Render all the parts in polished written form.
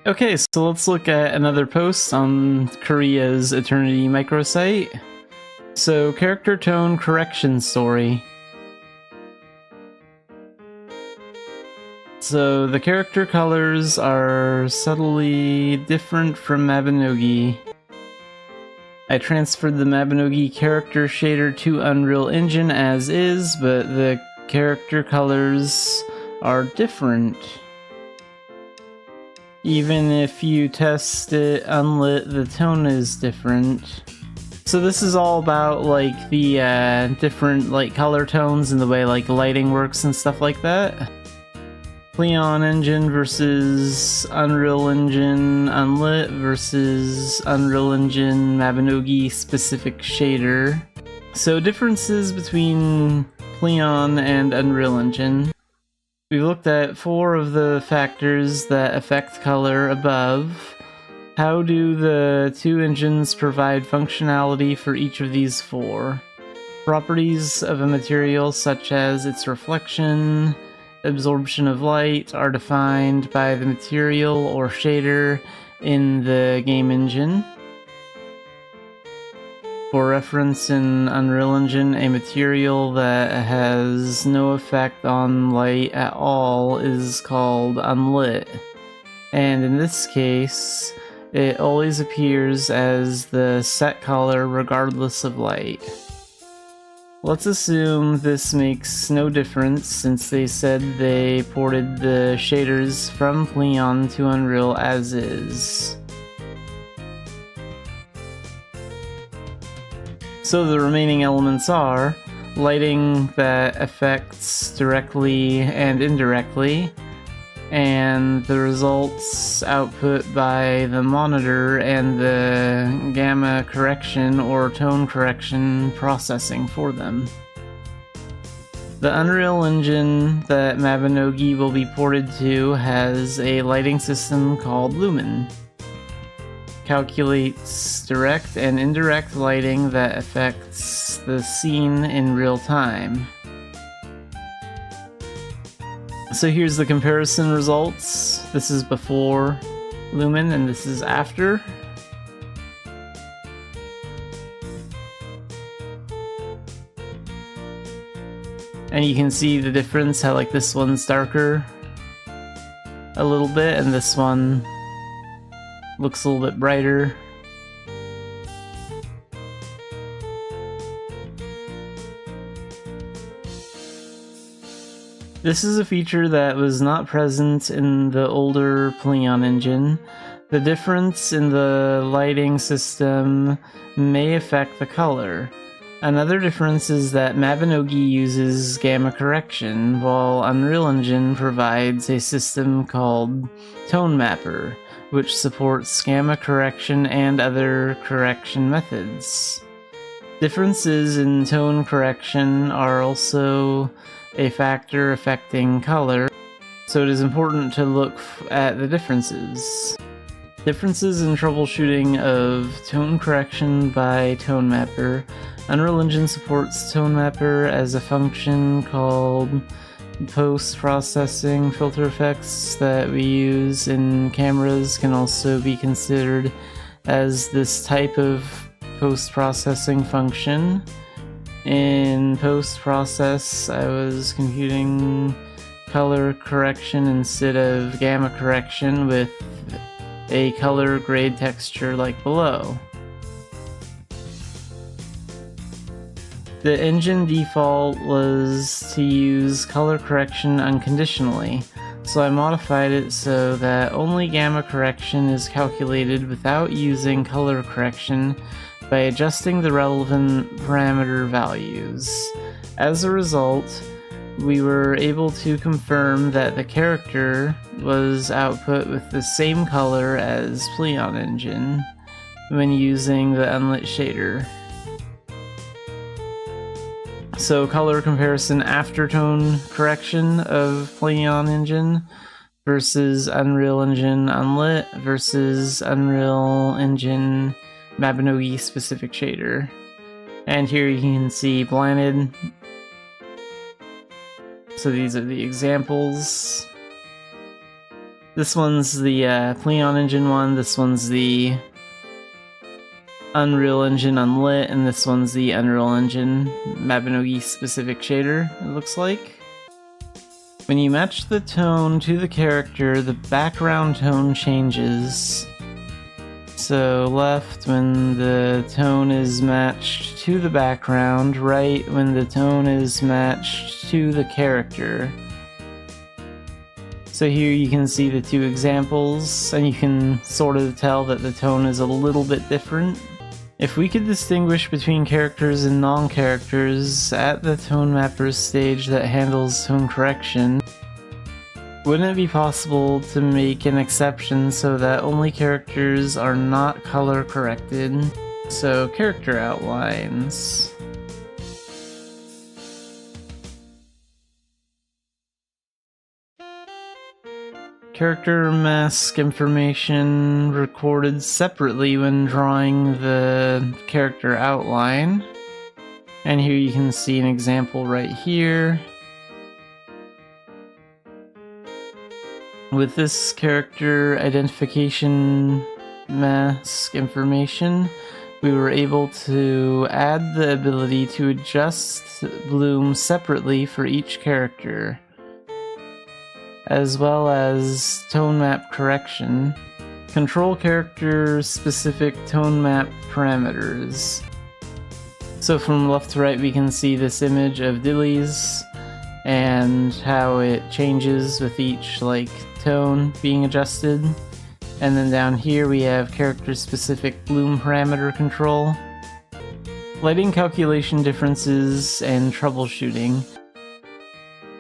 Okay, so let's look at another post on Korea's Eternity microsite. So, character tone correction story. So, the character colors are subtly different from Mabinogi. I transferred the Mabinogi character shader to Unreal Engine as is, but the character colors are different. Even if you test it unlit, the tone is different. So this is all about like the different like color tones and the way like lighting works and stuff like that. Leon Engine versus Unreal Engine Unlit versus Unreal Engine Mabinogi specific shader. So differences between Leon and Unreal Engine. We've looked at 4 of the factors that affect color above. How do the 2 engines provide functionality for each of these 4? Properties of a material such as its reflection, absorption of light are defined by the material or shader in the game engine. For reference, in Unreal Engine, a material that has no effect on light at all is called unlit. And in this case, it always appears as the set color regardless of light. Let's assume this makes no difference since they said they ported the shaders from Leon to Unreal as is. So the remaining elements are lighting that affects directly and indirectly, and the results output by the monitor and the gamma correction or tone correction processing for them. The Unreal Engine that Mabinogi will be ported to has a lighting system called Lumen. Calculates direct and indirect lighting that affects the scene in real time. So here's the comparison results. This is before Lumen and this is after. And you can see the difference, how like this one's darker a little bit and this one looks a little bit brighter. This is a feature that was not present in the older Leon engine. The difference in the lighting system may affect the color. Another difference is that Mabinogi uses gamma correction, while Unreal Engine provides a system called Tone Mapper, which supports gamma correction and other correction methods. Differences in tone correction are also a factor affecting color, so it is important to look at the differences. Differences in troubleshooting of tone correction by Tone Mapper. Unreal Engine supports Tone Mapper as a function called post-processing. Filter effects that we use in cameras can also be considered as this type of post-processing function. In post-process, I was computing color correction instead of gamma correction with a color grade texture like below. The engine default was to use color correction unconditionally, so I modified it so that only gamma correction is calculated without using color correction by adjusting the relevant parameter values. As a result, we were able to confirm that the character was output with the same color as Leon Engine when using the unlit shader. So color comparison after tone correction of Leon Engine versus Unreal Engine Unlit versus Unreal Engine Mabinogi specific shader. And here you can see blinded. So these are the examples. This one's the Pleon Engine one, this one's the Unreal Engine Unlit, and this one's the Unreal Engine Mabinogi specific shader, it looks like. When you match the tone to the character, the background tone changes. So left when the tone is matched to the background, right when the tone is matched to the character. So here you can see the two examples, and you can sort of tell that the tone is a little bit different. If we could distinguish between characters and non-characters at the tone mapper stage that handles tone correction, wouldn't it be possible to make an exception so that only characters are not color corrected? So, character outlines. Character mask information recorded separately when drawing the character outline. And here you can see an example right here. With this character identification mask information, we were able to add the ability to adjust bloom separately for each character, as well as tone map correction. Control character specific tone map parameters. So from left to right we can see this image of Dailies and how it changes with each tone being adjusted. And then down here we have character specific bloom parameter control. Lighting calculation differences and troubleshooting.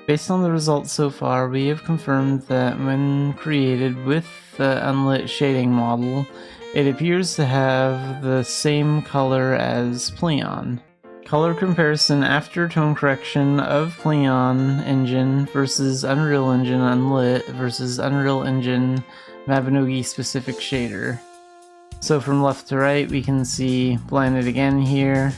Based on the results so far, we have confirmed that when created with the unlit shading model, it appears to have the same color as Pleon. Color comparison after tone correction of Pleon Engine versus Unreal Engine Unlit versus Unreal Engine Mabinogi specific shader. So from left to right we can see blended again here.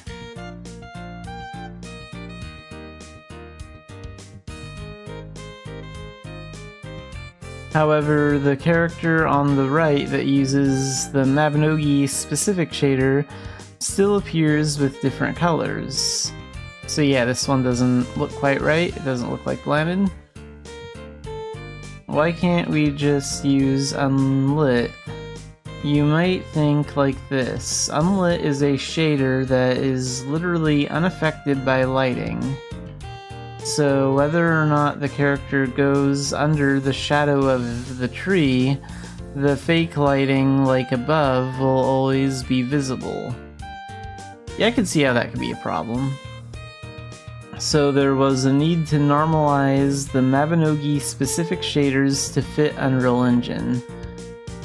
However, the character on the right that uses the Mabinogi specific shader still appears with different colors. So yeah, this one doesn't look quite right, it doesn't look like blended. Why can't we just use unlit? You might think like this. Unlit is a shader that is literally unaffected by lighting. So whether or not the character goes under the shadow of the tree, the fake lighting above will always be visible. Yeah, I can see how that could be a problem. So there was a need to normalize the Mabinogi specific shaders to fit Unreal Engine.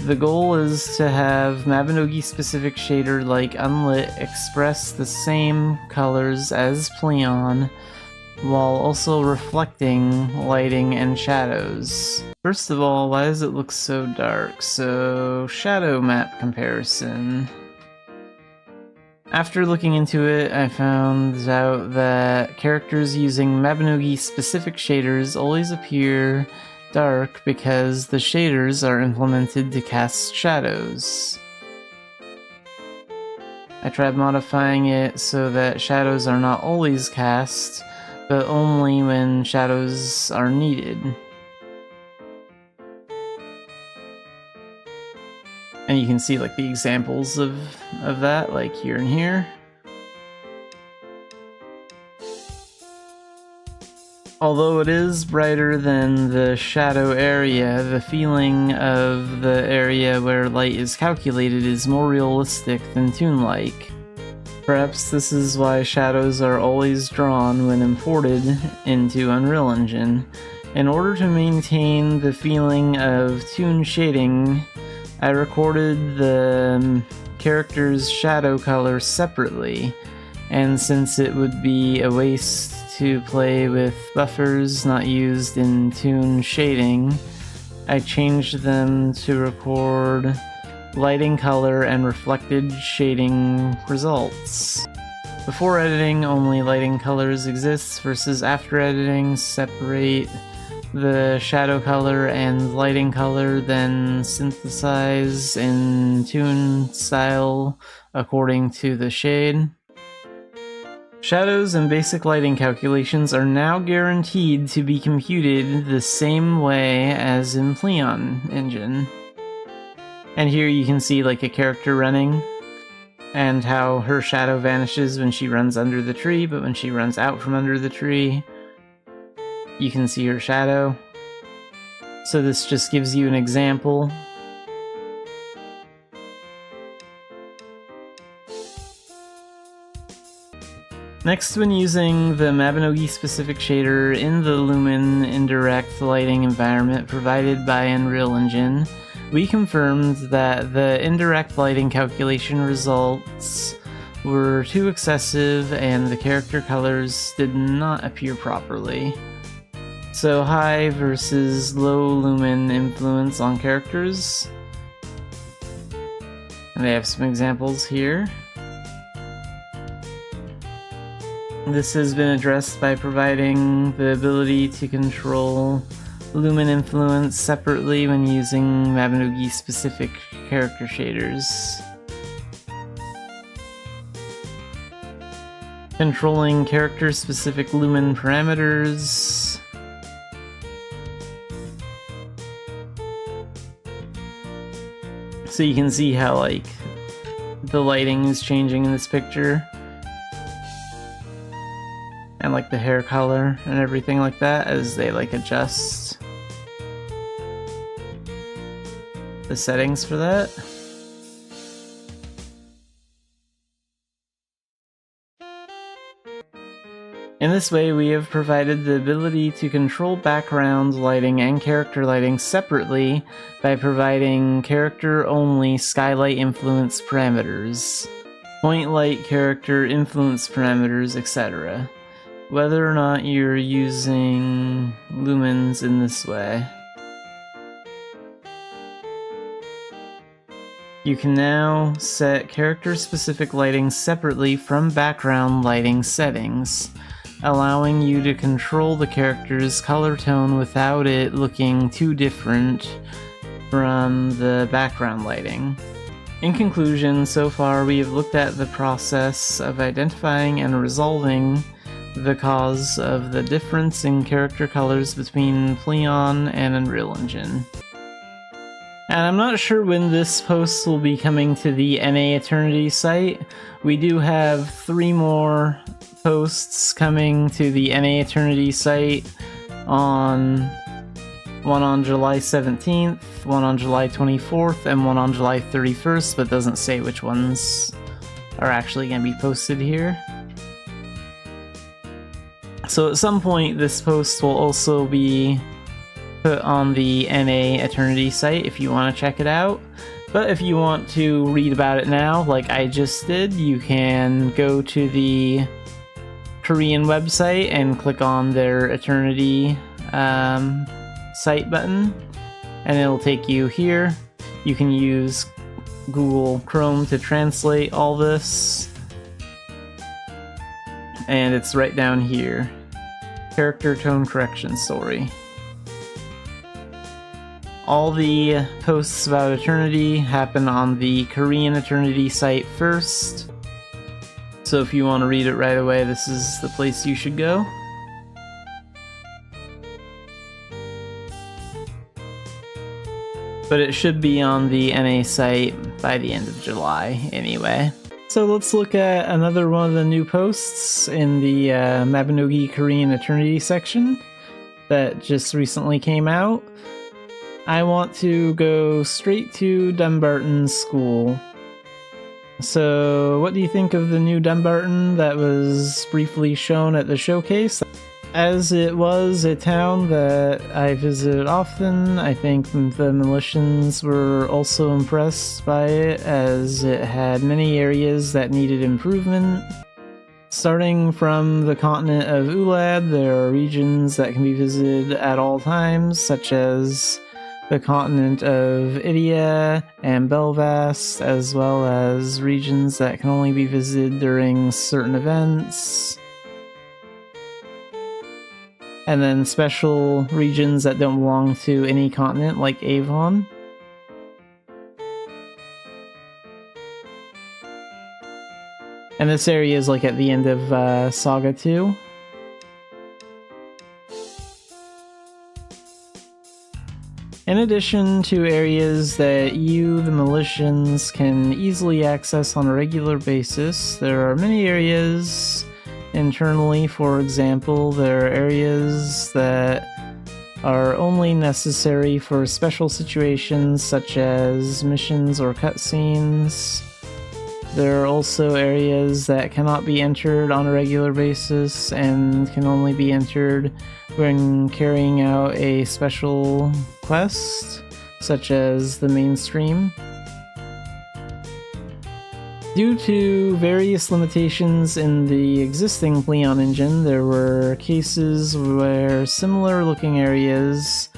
The goal is to have Mabinogi specific shader like Unlit express the same colors as Pleon, while also reflecting lighting and shadows. First of all, why does it look so dark? So, shadow map comparison. After looking into it, I found out that characters using Mabinogi specific shaders always appear dark because the shaders are implemented to cast shadows. I tried modifying it so that shadows are not always cast, but only when shadows are needed. And you can see the examples of that, here and here. Although it is brighter than the shadow area, the feeling of the area where light is calculated is more realistic than toon-like. Perhaps this is why shadows are always drawn when imported into Unreal Engine. In order to maintain the feeling of toon shading, I recorded the character's shadow color separately, and since it would be a waste to play with buffers not used in toon shading, I changed them to record lighting color and reflected shading results. Before editing, only lighting colors exist, versus after editing, separate the shadow color and lighting color, then synthesize in tune style according to the shade. Shadows and basic lighting calculations are now guaranteed to be computed the same way as in Pleon engine. And here you can see like a character running, and how her shadow vanishes when she runs under the tree, but when she runs out from under the tree, you can see her shadow. So this just gives you an example. Next, when using the Mabinogi specific shader in the Lumen indirect lighting environment provided by Unreal Engine, we confirmed that the indirect lighting calculation results were too excessive and the character colors did not appear properly. So high versus low lumen influence on characters. And they have some examples here. This has been addressed by providing the ability to control lumen influence separately when using Mabinogi specific character shaders. Controlling character specific lumen parameters. So you can see how like the lighting is changing in this picture. And like the hair color and everything like that as they like adjust the settings for that. In this way, we have provided the ability to control background lighting and character lighting separately by providing character-only skylight influence parameters, point light character influence parameters, etc., whether or not you're using lumens in this way. You can now set character-specific lighting separately from background lighting settings, allowing you to control the character's color tone without it looking too different from the background lighting. In conclusion, so far we have looked at the process of identifying and resolving the cause of the difference in character colors between Pleon and Unreal Engine. And I'm not sure when this post will be coming to the NA Eternity site. We do have 3 more posts coming to the NA Eternity site, one on July 17th, one on July 24th, and one on July 31st, but doesn't say which ones are actually going to be posted here. So at some point this post will also be put on the NA Eternity site if you want to check it out. But if you want to read about it now, like I just did, you can go to the Korean website and click on their Eternity site button, and it'll take you here. You can use Google Chrome to translate all this, and it's right down here. Character tone correction story. All the posts about Eternity happen on the Korean Eternity site first, so if you want to read it right away, this is the place you should go. But it should be on the NA site by the end of July anyway. So let's look at another one of the new posts in the Mabinogi Korean Eternity section that just recently came out. I want to go straight to Dumbarton School. So what do you think of the new Dumbarton that was briefly shown at the showcase? As it was a town that I visited often, I think the Militians were also impressed by it, as it had many areas that needed improvement. Starting from the continent of Ulad, there are regions that can be visited at all times, such as the continent of Idia and Belvast, as well as regions that can only be visited during certain events. and then special regions that don't belong to any continent, like Avon. And this area is like at the end of Saga 2. In addition to areas that you, the Militians, can easily access on a regular basis, there are many areas internally. For example, there are areas that are only necessary for special situations such as missions or cutscenes. There are also areas that cannot be entered on a regular basis and can only be entered when carrying out a special quest, such as the mainstream. Due to various limitations in the existing Leon engine, there were cases where similar looking areas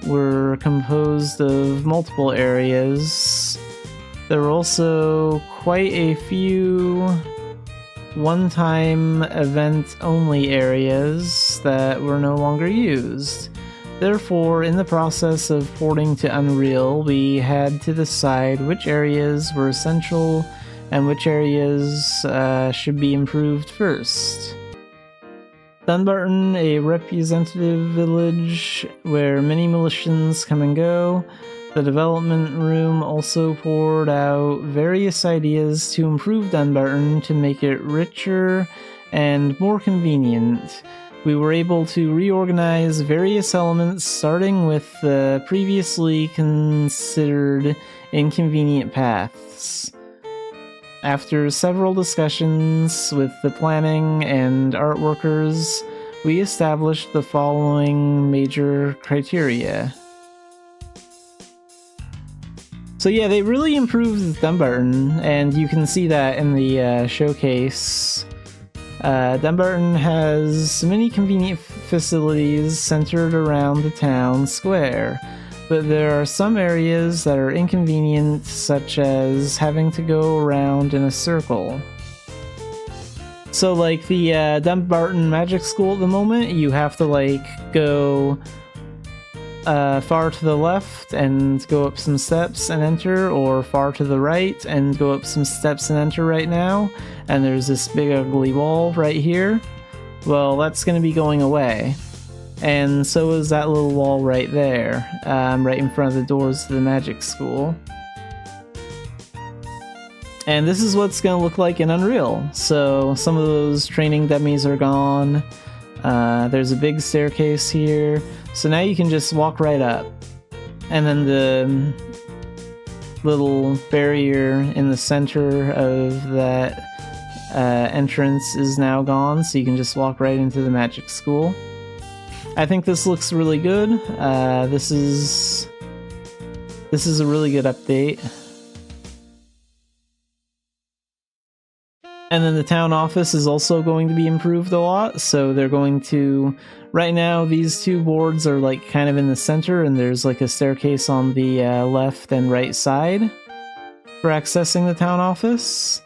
were composed of multiple areas. There were also quite a few one-time event-only areas that were no longer used. Therefore, in the process of porting to Unreal, we had to decide which areas were essential and which areas should be improved first. Dunbarton, a representative village where many Militians come and go. The development room also poured out various ideas to improve Dunbarton to make it richer and more convenient. We were able to reorganize various elements, starting with the previously considered inconvenient paths. After several discussions with the planning and art workers, we established the following major criteria. So yeah, they really improved Dunbarton, and you can see that in the showcase. Dunbarton has many convenient facilities centered around the town square, but there are some areas that are inconvenient, such as having to go around in a circle. So like the Dunbarton Magic School at the moment, you have to like go far to the left and go up some steps and enter, or far to the right and go up some steps and enter right now, and there's this big ugly wall right here. Well, that's going to be going away, and so is that little wall right there, right in front of the doors to the magic school. And this is what it's going to look like in Unreal. So some of those training dummies are gone. There's a big staircase here, so now you can just walk right up. And then the little barrier in the center of that entrance is now gone, so you can just walk right into the magic school. I think this looks really good. This is a really good update. And then the town office is also going to be improved a lot, so they're going to... Right now, these two boards are like kind of in the center, and there's like a staircase on the left and right side for accessing the town office.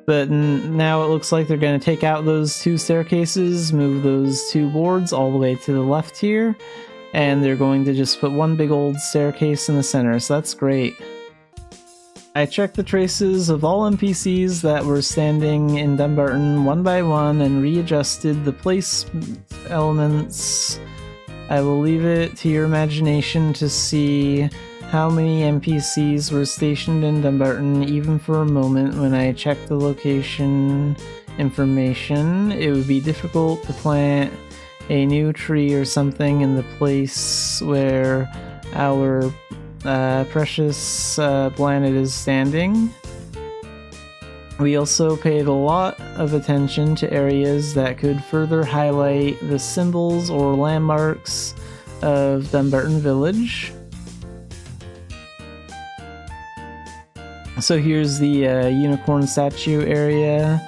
But now it looks like they're going to take out those two staircases, move those two boards all the way to the left here, and they're going to just put one big old staircase in the center, so that's great. I checked the traces of all NPCs that were standing in Dunbarton one by one and readjusted the place elements. I will leave it to your imagination to see how many NPCs were stationed in Dunbarton, even for a moment. When I checked the location information, it would be difficult to plant a new tree or something in the place where our precious planet is standing. We also paid a lot of attention to areas that could further highlight the symbols or landmarks of Dunbarton Village. So here's the unicorn statue area.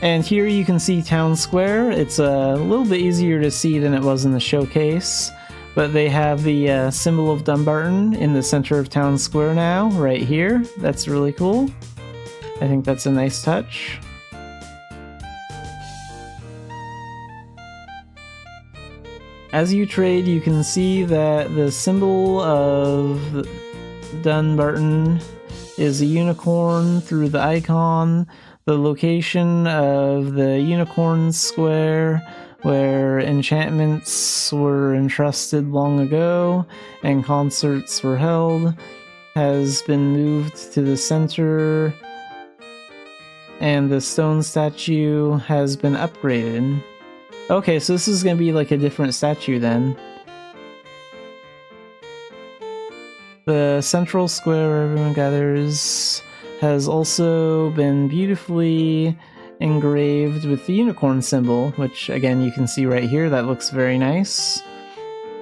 And here you can see Town Square. It's a little bit easier to see than it was in the showcase. But they have the symbol of Dunbarton in the center of Town Square now, right here. That's really cool. I think that's a nice touch. As you trade, you can see that the symbol of Dunbarton is a unicorn through the icon. The location of the Unicorn Square, where enchantments were entrusted long ago and concerts were held, has been moved to the center, and the stone statue has been upgraded. Okay, so this is gonna be like a different statue then. The central square where everyone gathers has also been beautifully engraved with the unicorn symbol, which again you can see right here. That looks very nice.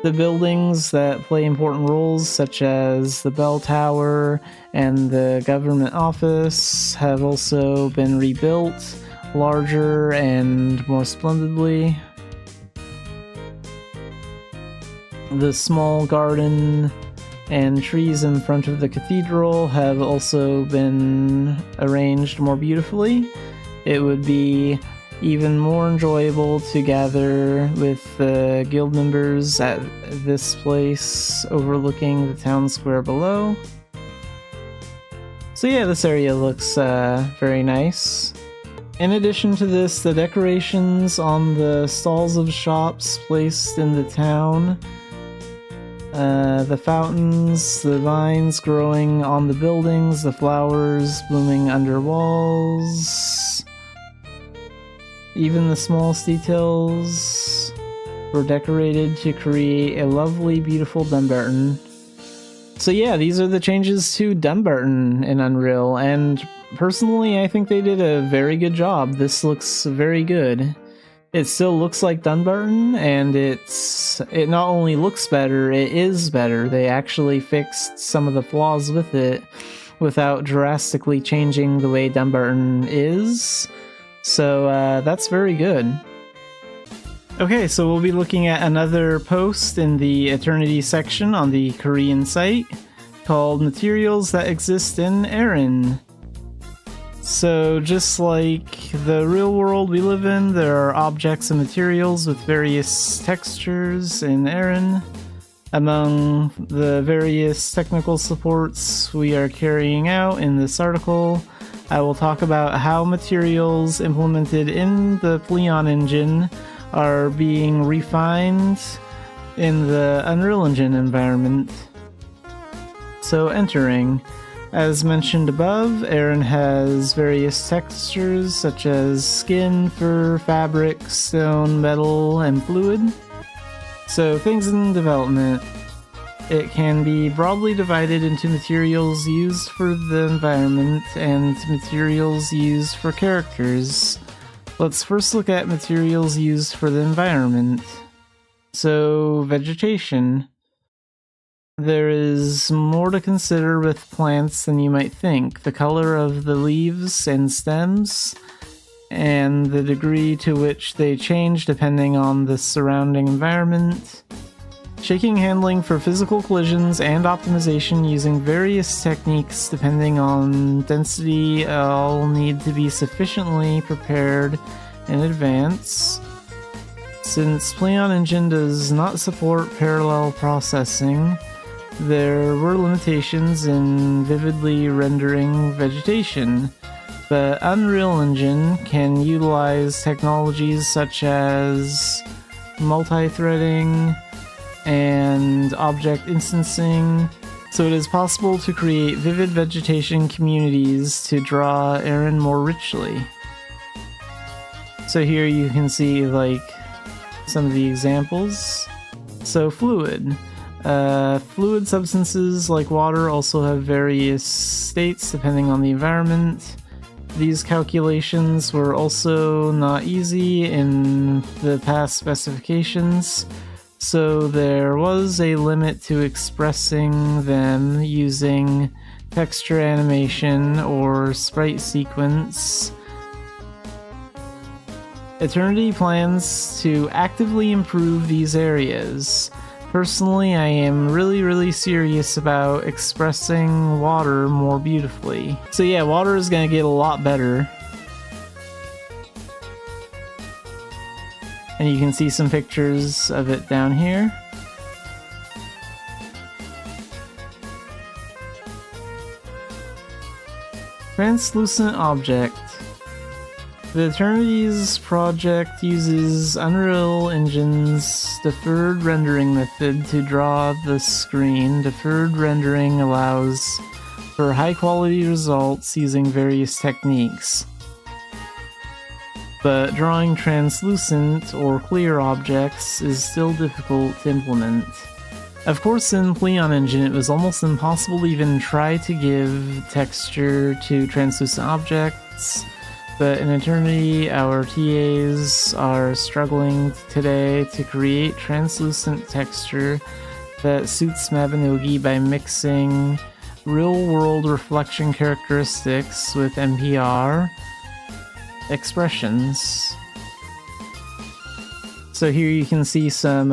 The buildings that play important roles, such as the bell tower and the government office, have also been rebuilt larger and more splendidly. The small garden and trees in front of the cathedral have also been arranged more beautifully. It would be even more enjoyable to gather with the guild members at this place overlooking the town square below. So yeah, this area looks very nice. In addition to this, the decorations on the stalls of shops placed in the town, the fountains, the vines growing on the buildings, the flowers blooming under walls, even the smallest details were decorated to create a lovely, beautiful Dunbarton. So yeah, these are the changes to Dunbarton in Unreal, and personally I think they did a very good job. This looks very good. It still looks like Dunbarton, and it not only looks better, it is better. They actually fixed some of the flaws with it without drastically changing the way Dunbarton is. So that's very good. Okay, so we'll be looking at another post in the Eternity section on the Korean site called Materials That Exist in Erin. So just like the real world we live in, there are objects and materials with various textures in Erin. Among the various technical supports we are carrying out in this article, I will talk about how materials implemented in the Pleon engine are being refined in the Unreal Engine environment. So entering. As mentioned above, Erin has various textures such as skin, fur, fabric, stone, metal, and fluid. So things in development. It can be broadly divided into materials used for the environment and materials used for characters. Let's first look at materials used for the environment. So, vegetation. There is more to consider with plants than you might think. The color of the leaves and stems, and the degree to which they change depending on the surrounding environment. Shaking handling for physical collisions and optimization using various techniques depending on density all need to be sufficiently prepared in advance. Since Pleon Engine does not support parallel processing, there were limitations in vividly rendering vegetation, but Unreal Engine can utilize technologies such as multi-threading and object instancing, so it is possible to create vivid vegetation communities to draw Erin more richly. So here you can see like some of the examples. So fluid. Fluid substances like water also have various states depending on the environment. These calculations were also not easy in the past specifications, so there was a limit to expressing them using texture animation or sprite sequence. Eternity plans to actively improve these areas. Personally, I am really serious about expressing water more beautifully. So yeah, water is gonna get a lot better. And you can see some pictures of it down here. Translucent object. The Eternities project uses Unreal Engine's deferred rendering method to draw the screen. Deferred rendering allows for high-quality results using various techniques. But drawing translucent or clear objects is still difficult to implement. Of course, in Pleon Engine, it was almost impossible to even try to give texture to translucent objects, but in Eternity, our TAs are struggling today to create translucent texture that suits Mabinogi by mixing real-world reflection characteristics with NPR expressions. So here you can see some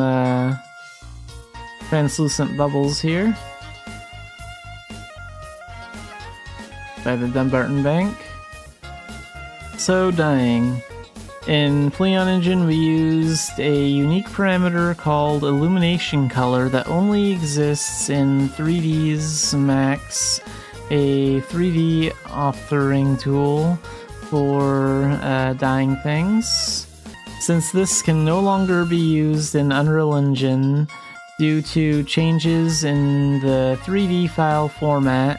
translucent bubbles here by the Dumbarton Bank. So dying. In Pleon Engine we used a unique parameter called illumination color that only exists in 3D's Max, a 3D authoring tool for dyeing things. Since this can no longer be used in Unreal Engine due to changes in the 3D file format,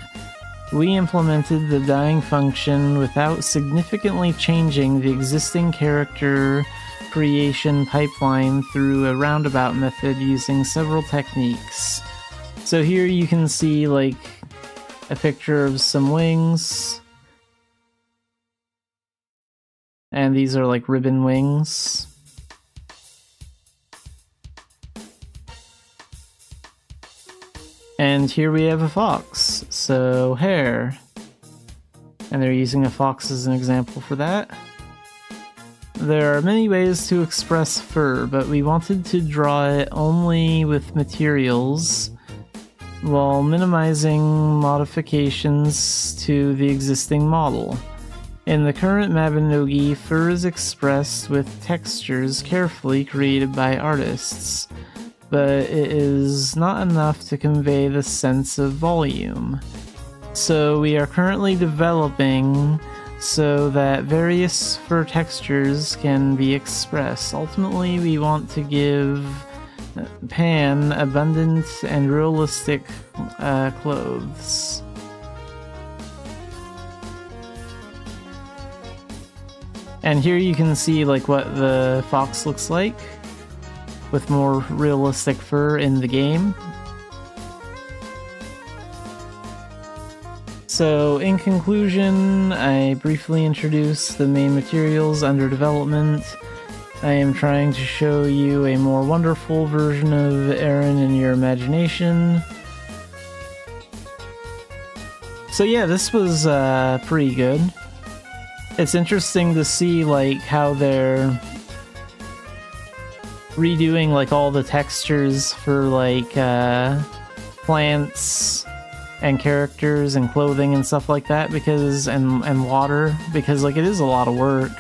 we implemented the dyeing function without significantly changing the existing character creation pipeline through a roundabout method using several techniques. So here you can see like a picture of some wings, and these are like ribbon wings. And here we have a fox, so hair. And they're using a fox as an example for that. There are many ways to express fur, but we wanted to draw it only with materials while minimizing modifications to the existing model. In the current Mabinogi, fur is expressed with textures carefully created by artists, but it is not enough to convey the sense of volume. So we are currently developing so that various fur textures can be expressed. Ultimately, we want to give Pan abundant and realistic clothes. And here you can see like what the fox looks like with more realistic fur in the game. So in conclusion, I briefly introduced the main materials under development. I am trying to show you a more wonderful version of Aaron in your imagination. So yeah, this was pretty good. It's interesting to see like how they're redoing like all the textures for like plants and characters and clothing and stuff like that, because and water, because like it is a lot of work.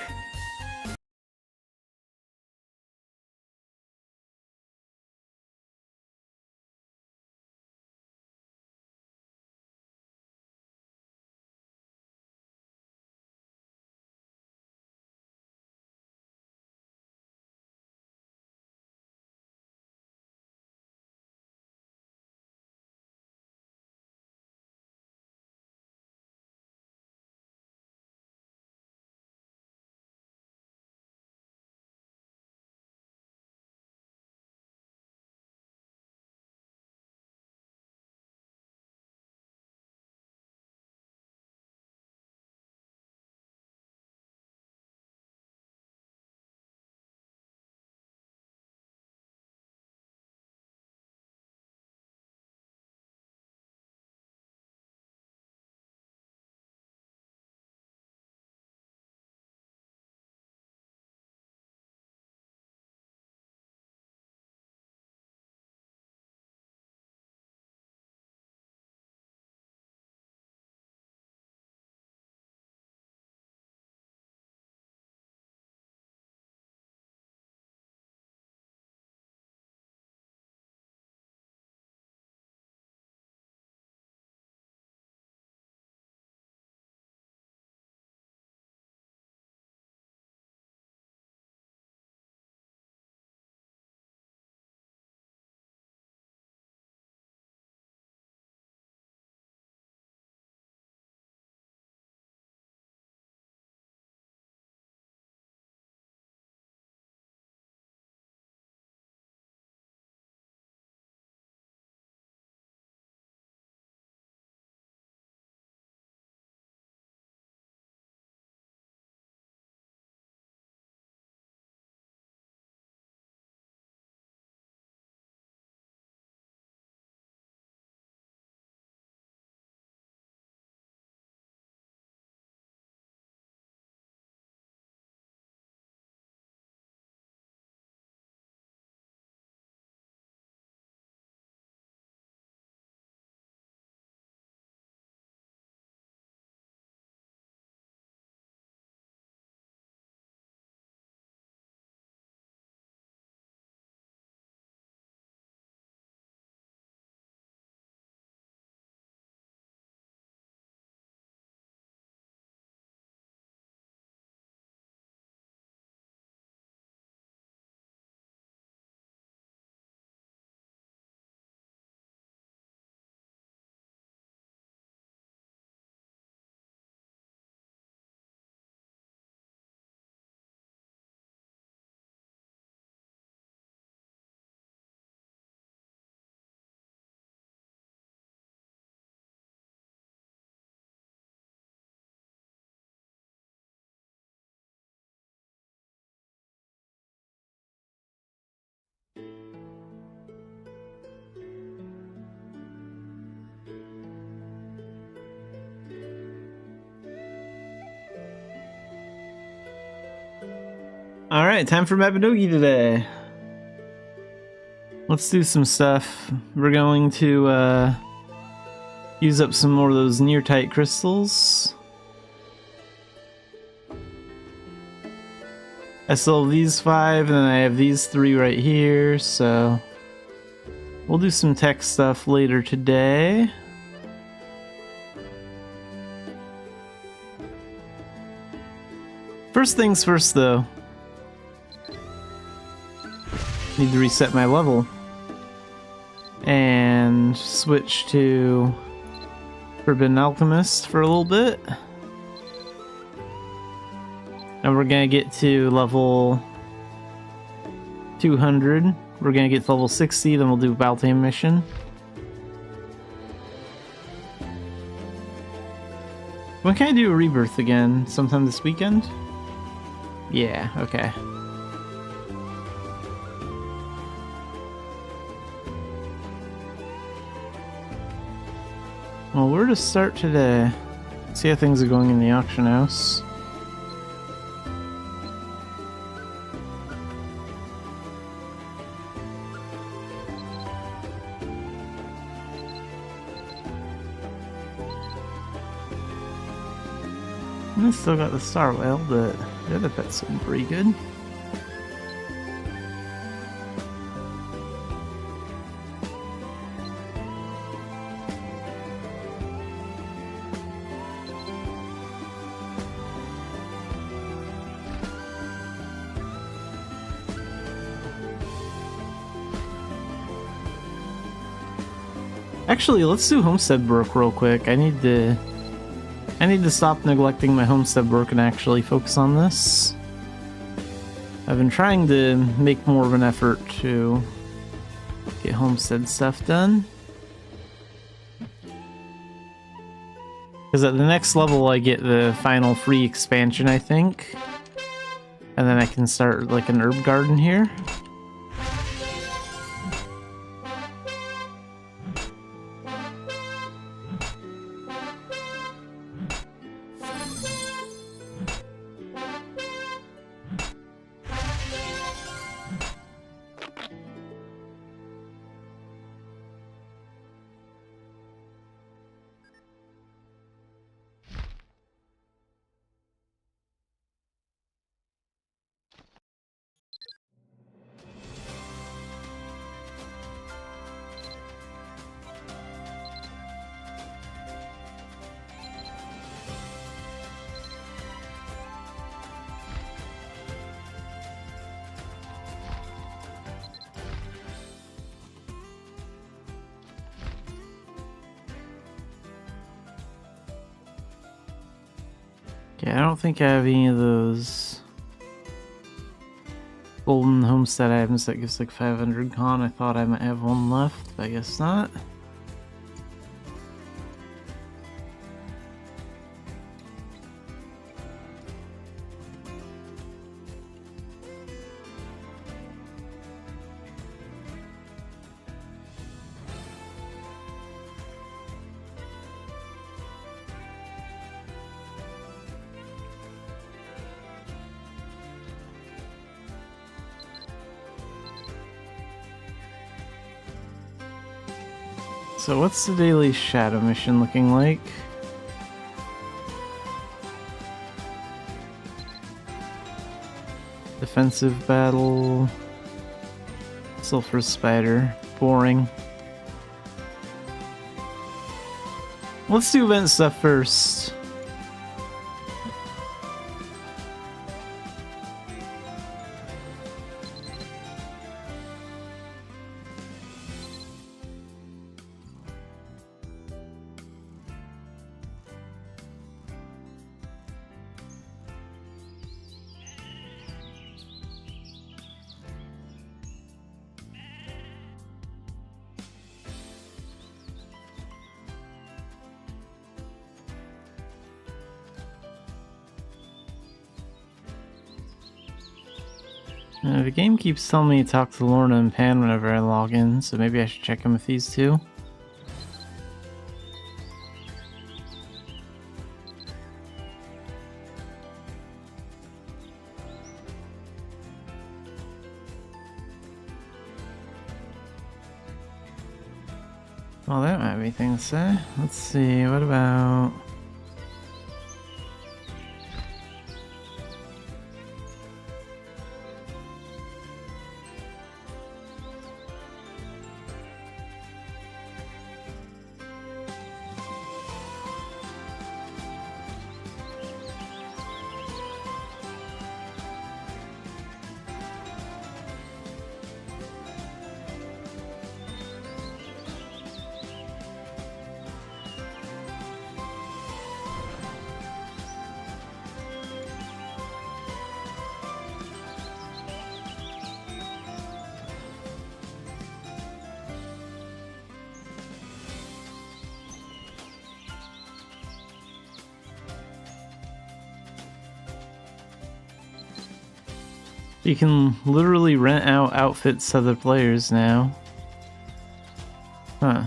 Alright, time for Mabinogi today. Let's do some stuff. We're going to use up some more of those near-tight crystals. I still have these 5, and then I have these 3 right here, so we'll do some tech stuff later today. First things first, though. Need to reset my level. And switch to Forbidden Alchemist for a little bit. And we're gonna get to level 200. We're gonna get to level 60, then we'll do Baltame mission. When can I do a rebirth again? Sometime this weekend? Yeah, okay. Well, where to start today? See how things are going in the auction house. I still got the Star Whale, but the other pet's looking pretty good. Actually, let's do homestead work real quick. I need to stop neglecting my homestead work and actually focus on this. I've been trying to make more of an effort to get homestead stuff done. Because at the next level I get the final free expansion, I think. And then I can start like an herb garden here. Okay, I don't think I have any of those golden homestead items that gives like 500 con. I thought I might have one left, but I guess not. So what's the daily shadow mission looking like? Defensive battle. Sulfur spider. Boring. Let's do event stuff first. The game keeps telling me to talk to Lorna and Pan whenever I log in, so maybe I should check in with these two. Well, that might be things to say. Let's see, what about... You can literally rent out outfits to other players now. Huh.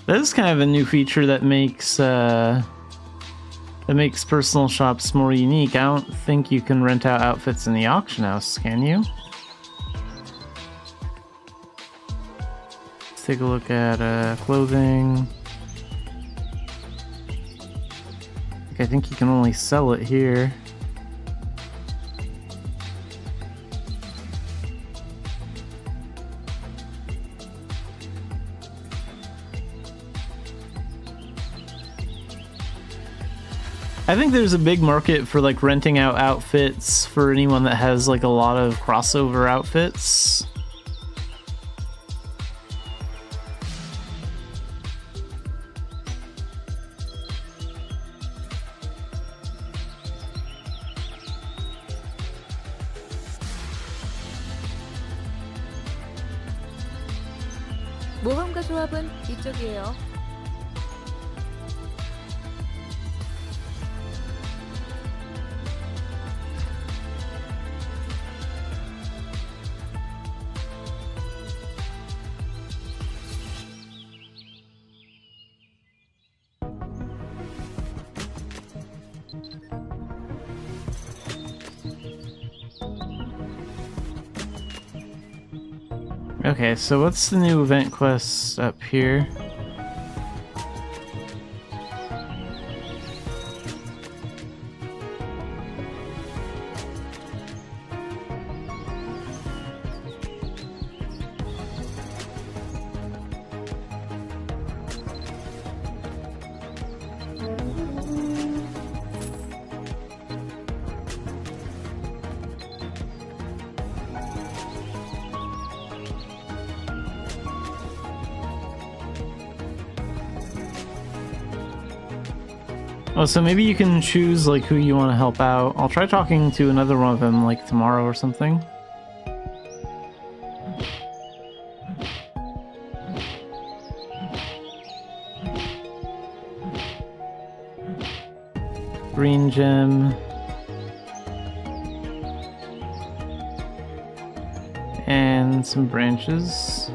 That is kind of a new feature that makes personal shops more unique. I don't think you can rent out outfits in the auction house, can you? Let's take a look at clothing. I think you can only sell it here. I think there's a big market for like renting out outfits for anyone that has like a lot of crossover outfits. 모험가 조합은 이쪽이에요. Okay, so what's the new event quest up here? Oh, so maybe you can choose like who you want to help out. I'll try talking to another one of them like tomorrow or something. Green gem. And some branches.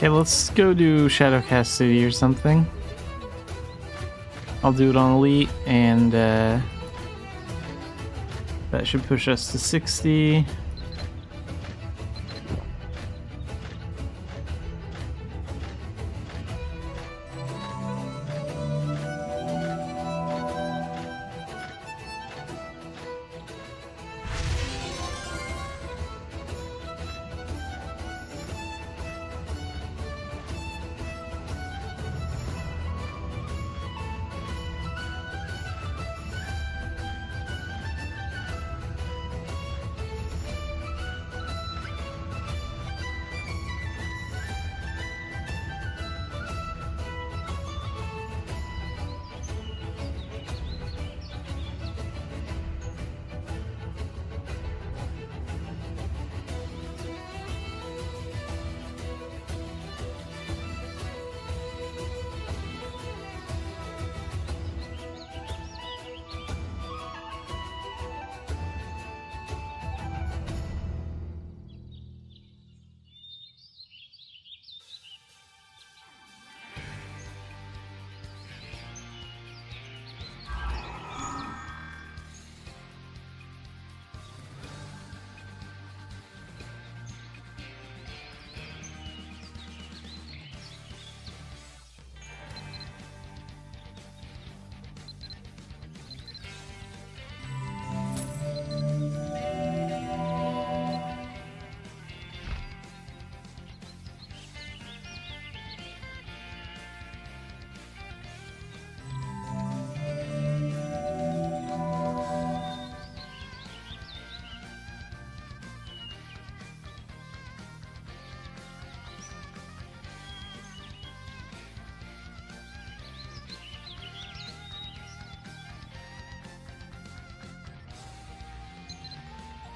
Okay, let's go do Shadowcast City or something. I'll do it on Elite, and that should push us to 60.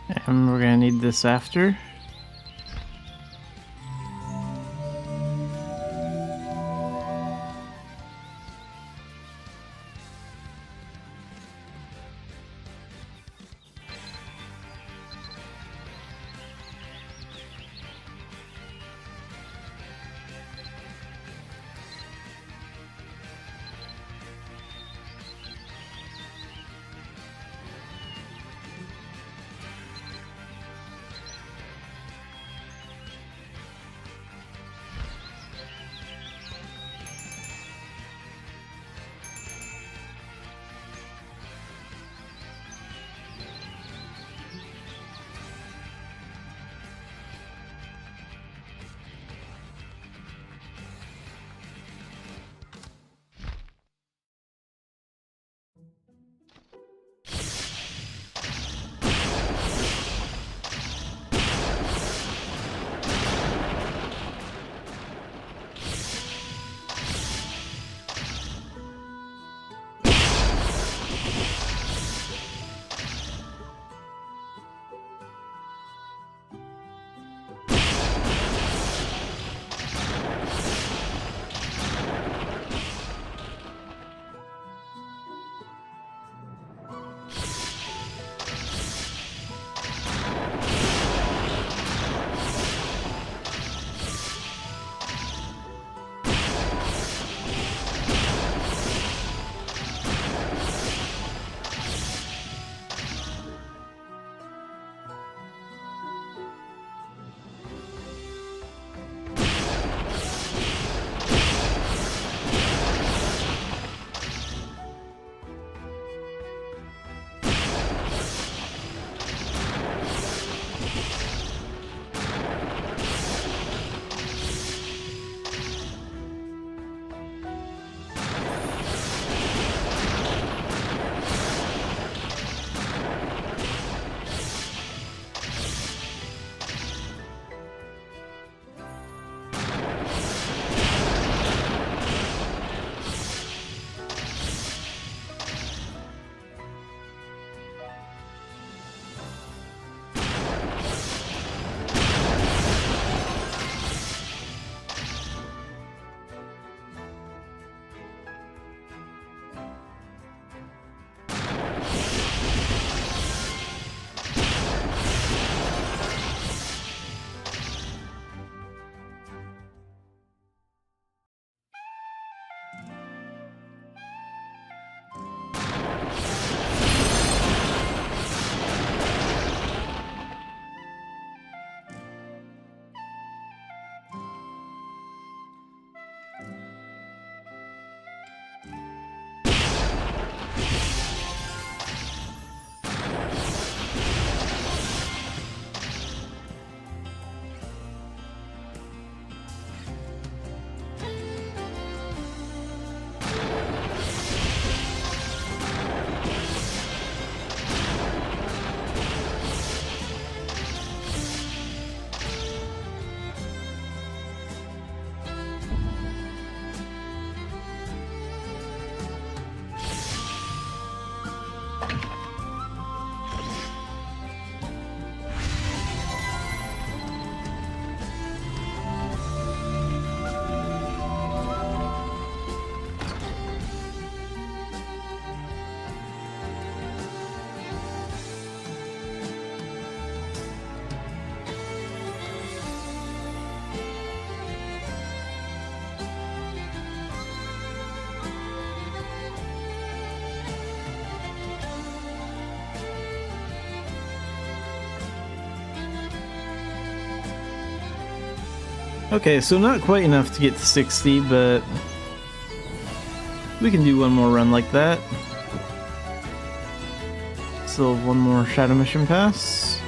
And we're gonna need this after. Okay, so not quite enough to get to 60, but we can do one more run like that. Still have one more Shadow Mission pass.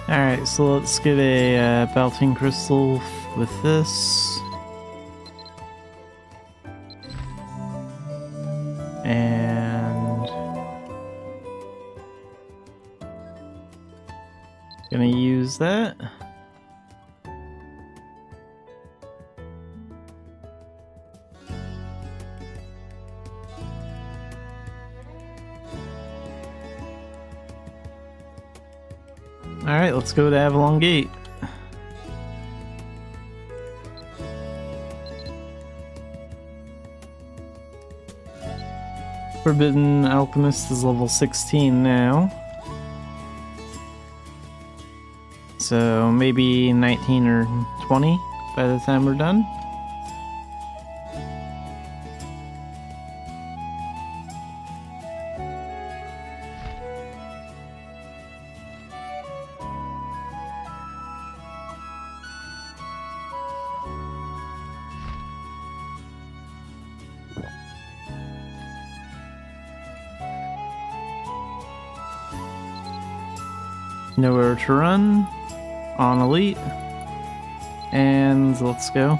Alright, so let's get a belting crystal with this. And gonna use that. Alright, let's go to Avalon Gate. Forbidden Alchemist is level 16 now. So maybe 19 or 20 by the time we're done. Nowhere to run, on Elite, and let's go.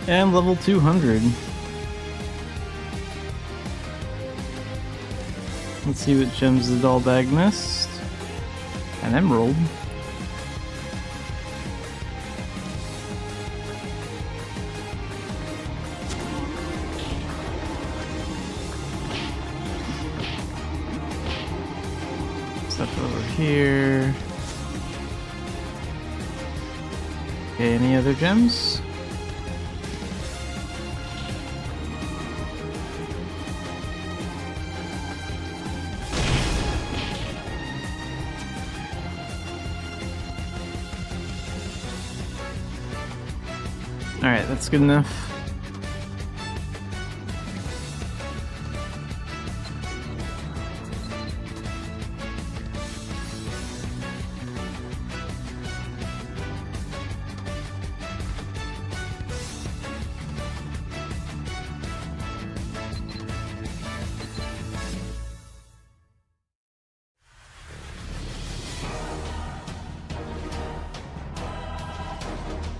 And level 200. Let's see what gems the doll bag missed. An emerald. Stuff over here. Okay, any other gems? Alright, that's good enough.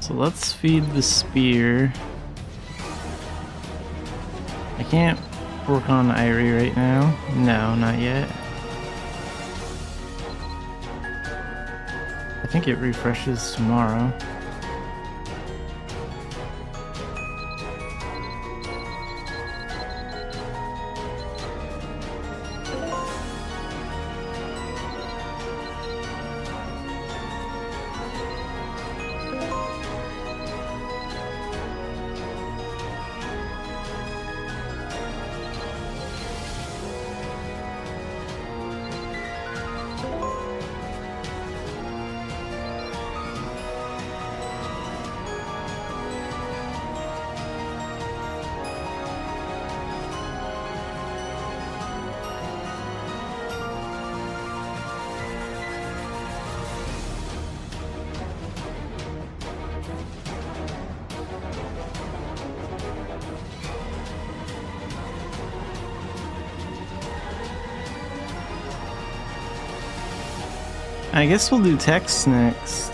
So let's feed the spear. I can't work on Irie right now. No, not yet. I think it refreshes tomorrow. I guess we'll do text next.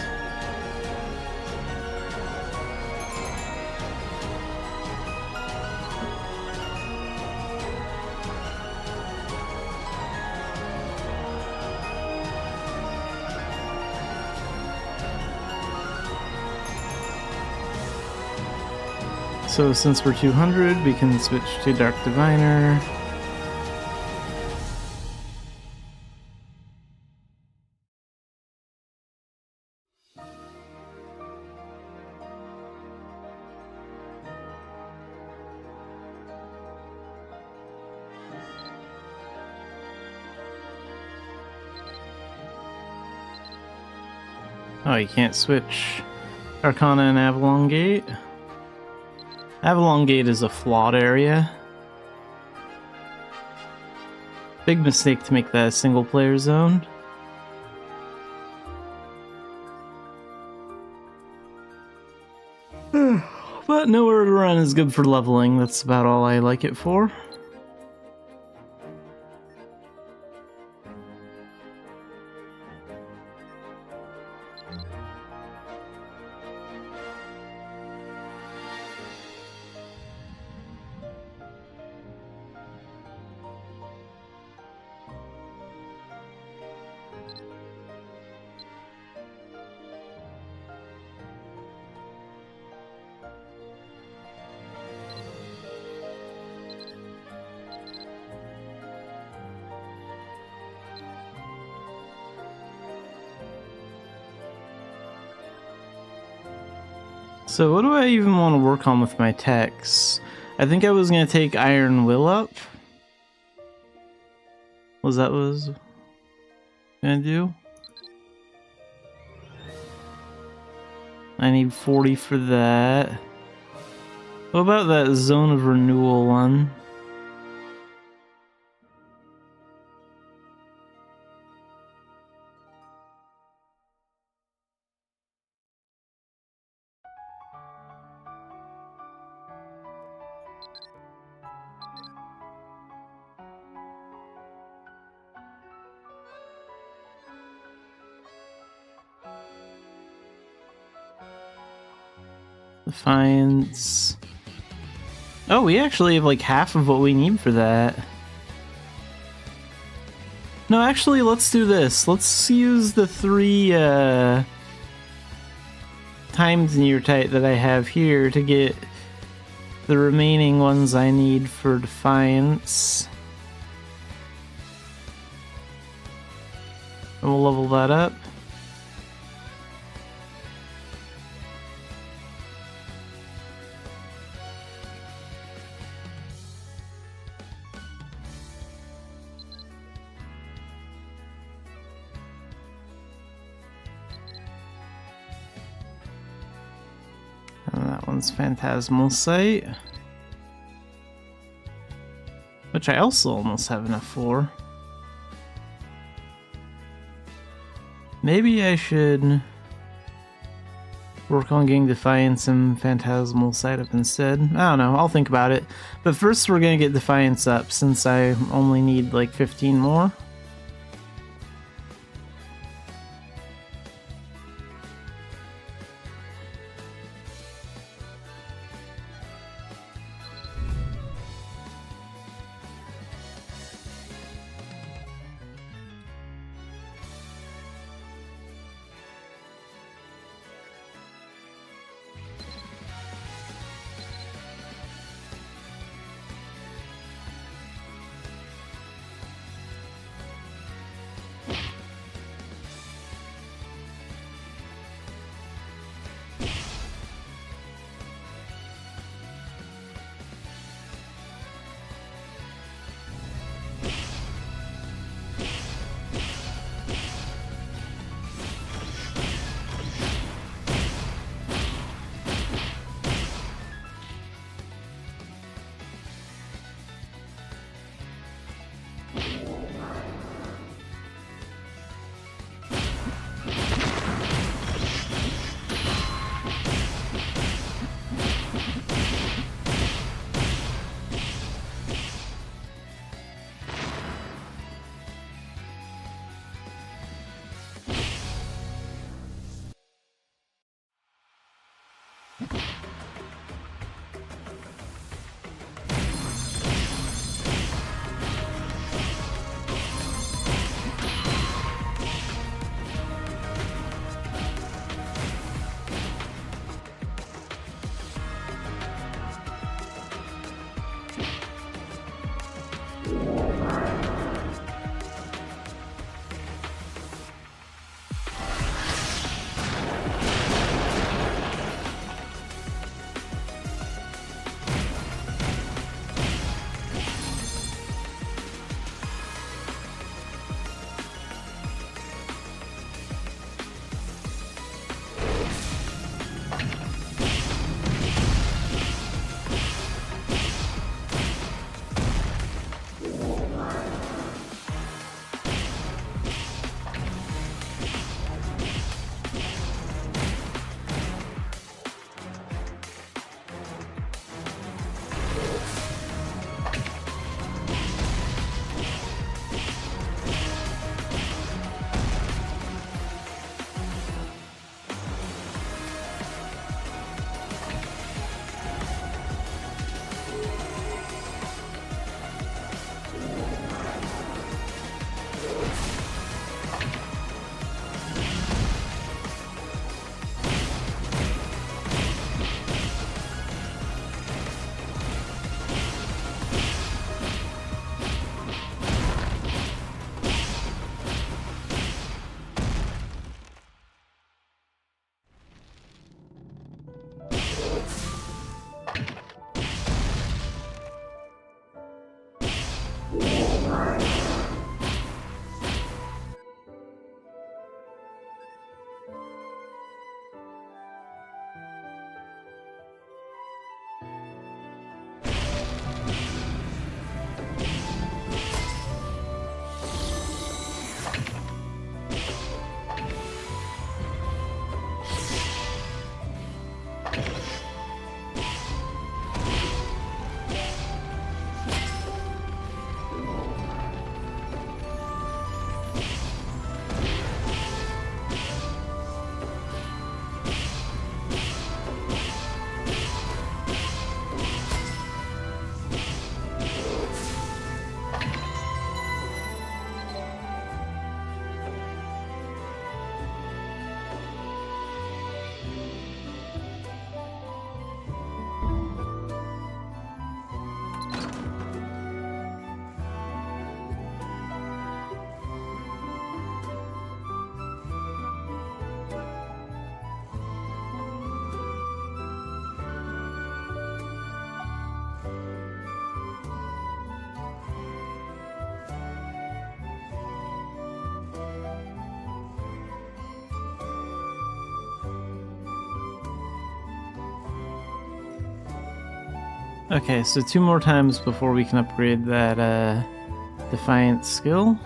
So since we're 200, we can switch to Dark Diviner. Oh, you can't switch Arcana and Avalon Gate. Avalon Gate is a flawed area. Big mistake to make that a single player zone. But nowhere to run is good for leveling. That's about all I like it for. So what do I even want to work on with my techs? I think I was going to take Iron Will up. Was that what I was going to do? I need 40 for that. What about that Zone of Renewal one? Defiance. Oh, we actually have like half of what we need for that. No, actually, let's do this. Let's use the 3 times near type that I have here to get the remaining ones I need for Defiance. And we'll level that up. And that one's Phantasmal Sight, which I also almost have enough for. Maybe I should work on getting Defiance and Phantasmal Sight up instead. I don't know, I'll think about it. But first we're gonna get Defiance up since I only need like 15 more. Okay, so 2 more times before we can upgrade that Defiant skill.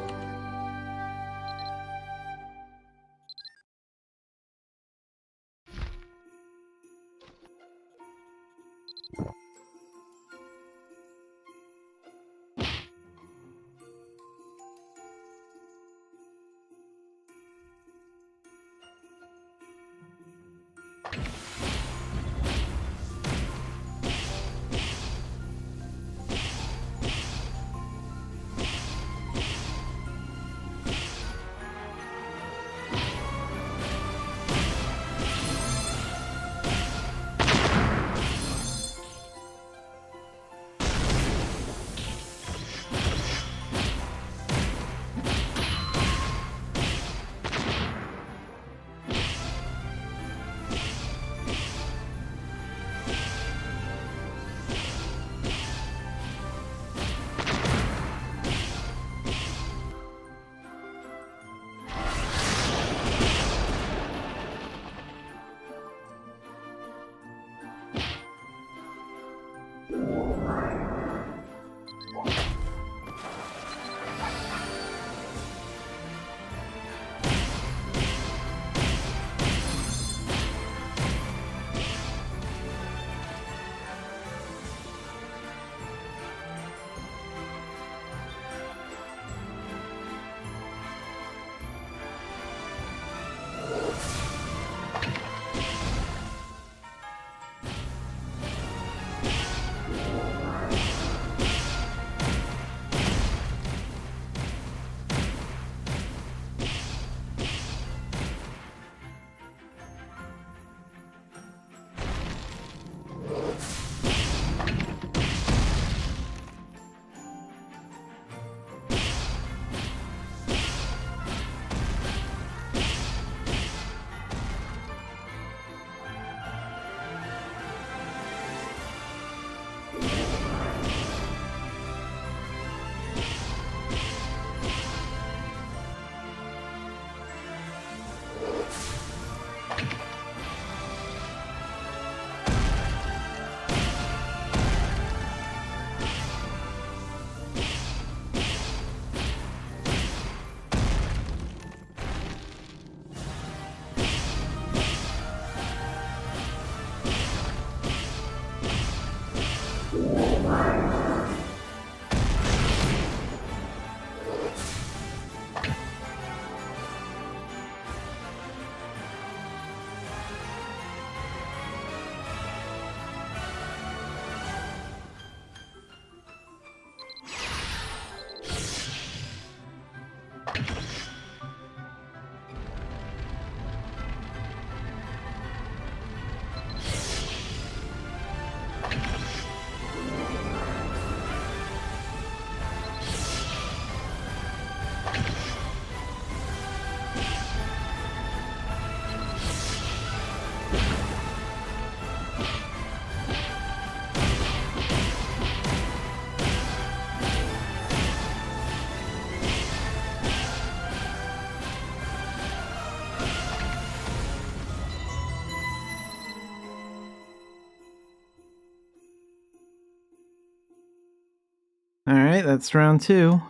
Alright, that's round 2.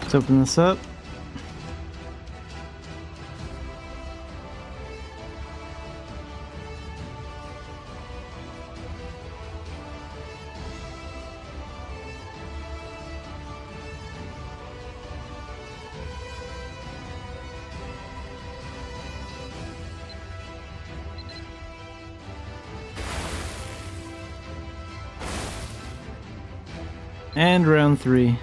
Let's open this up. And round 3.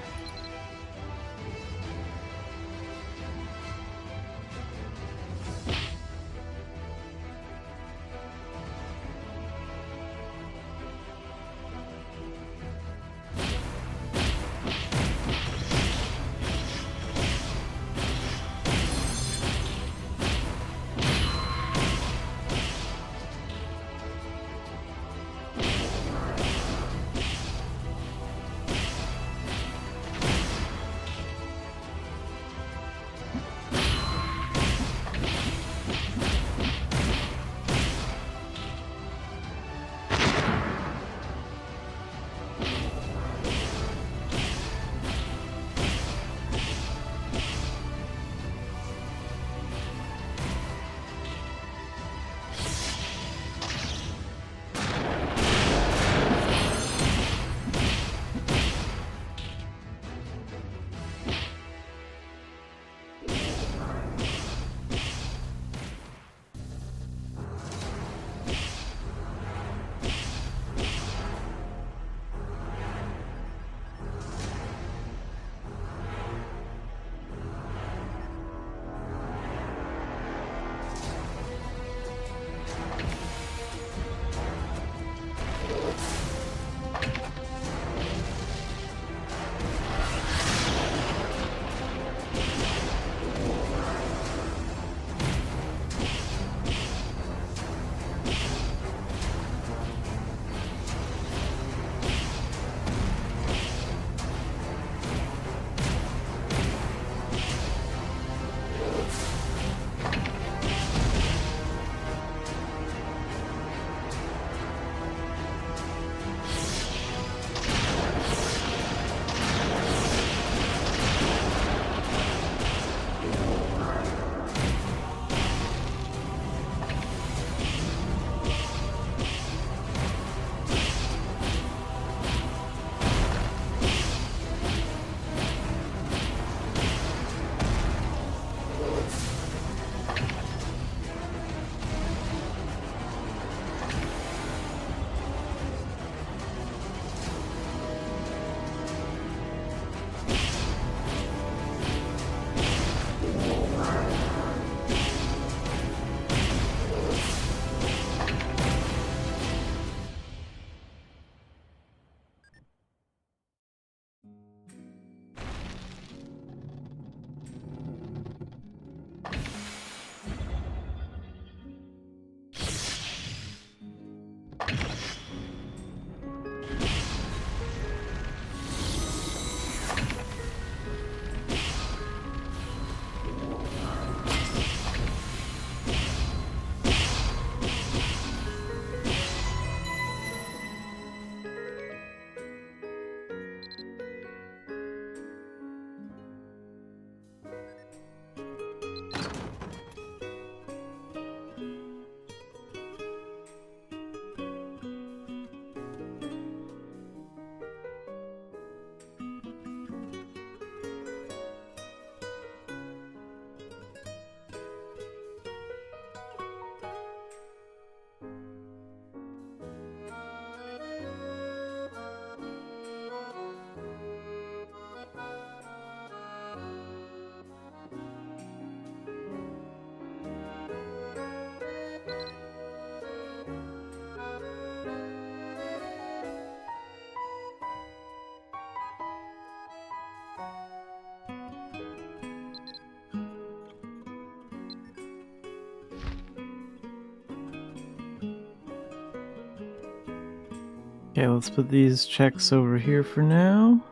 Okay, let's put these checks over here for now.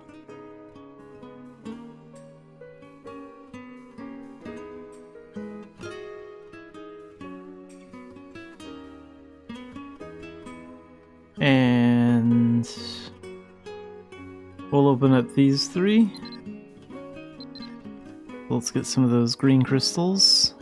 And we'll open up these 3. Let's get some of those green crystals.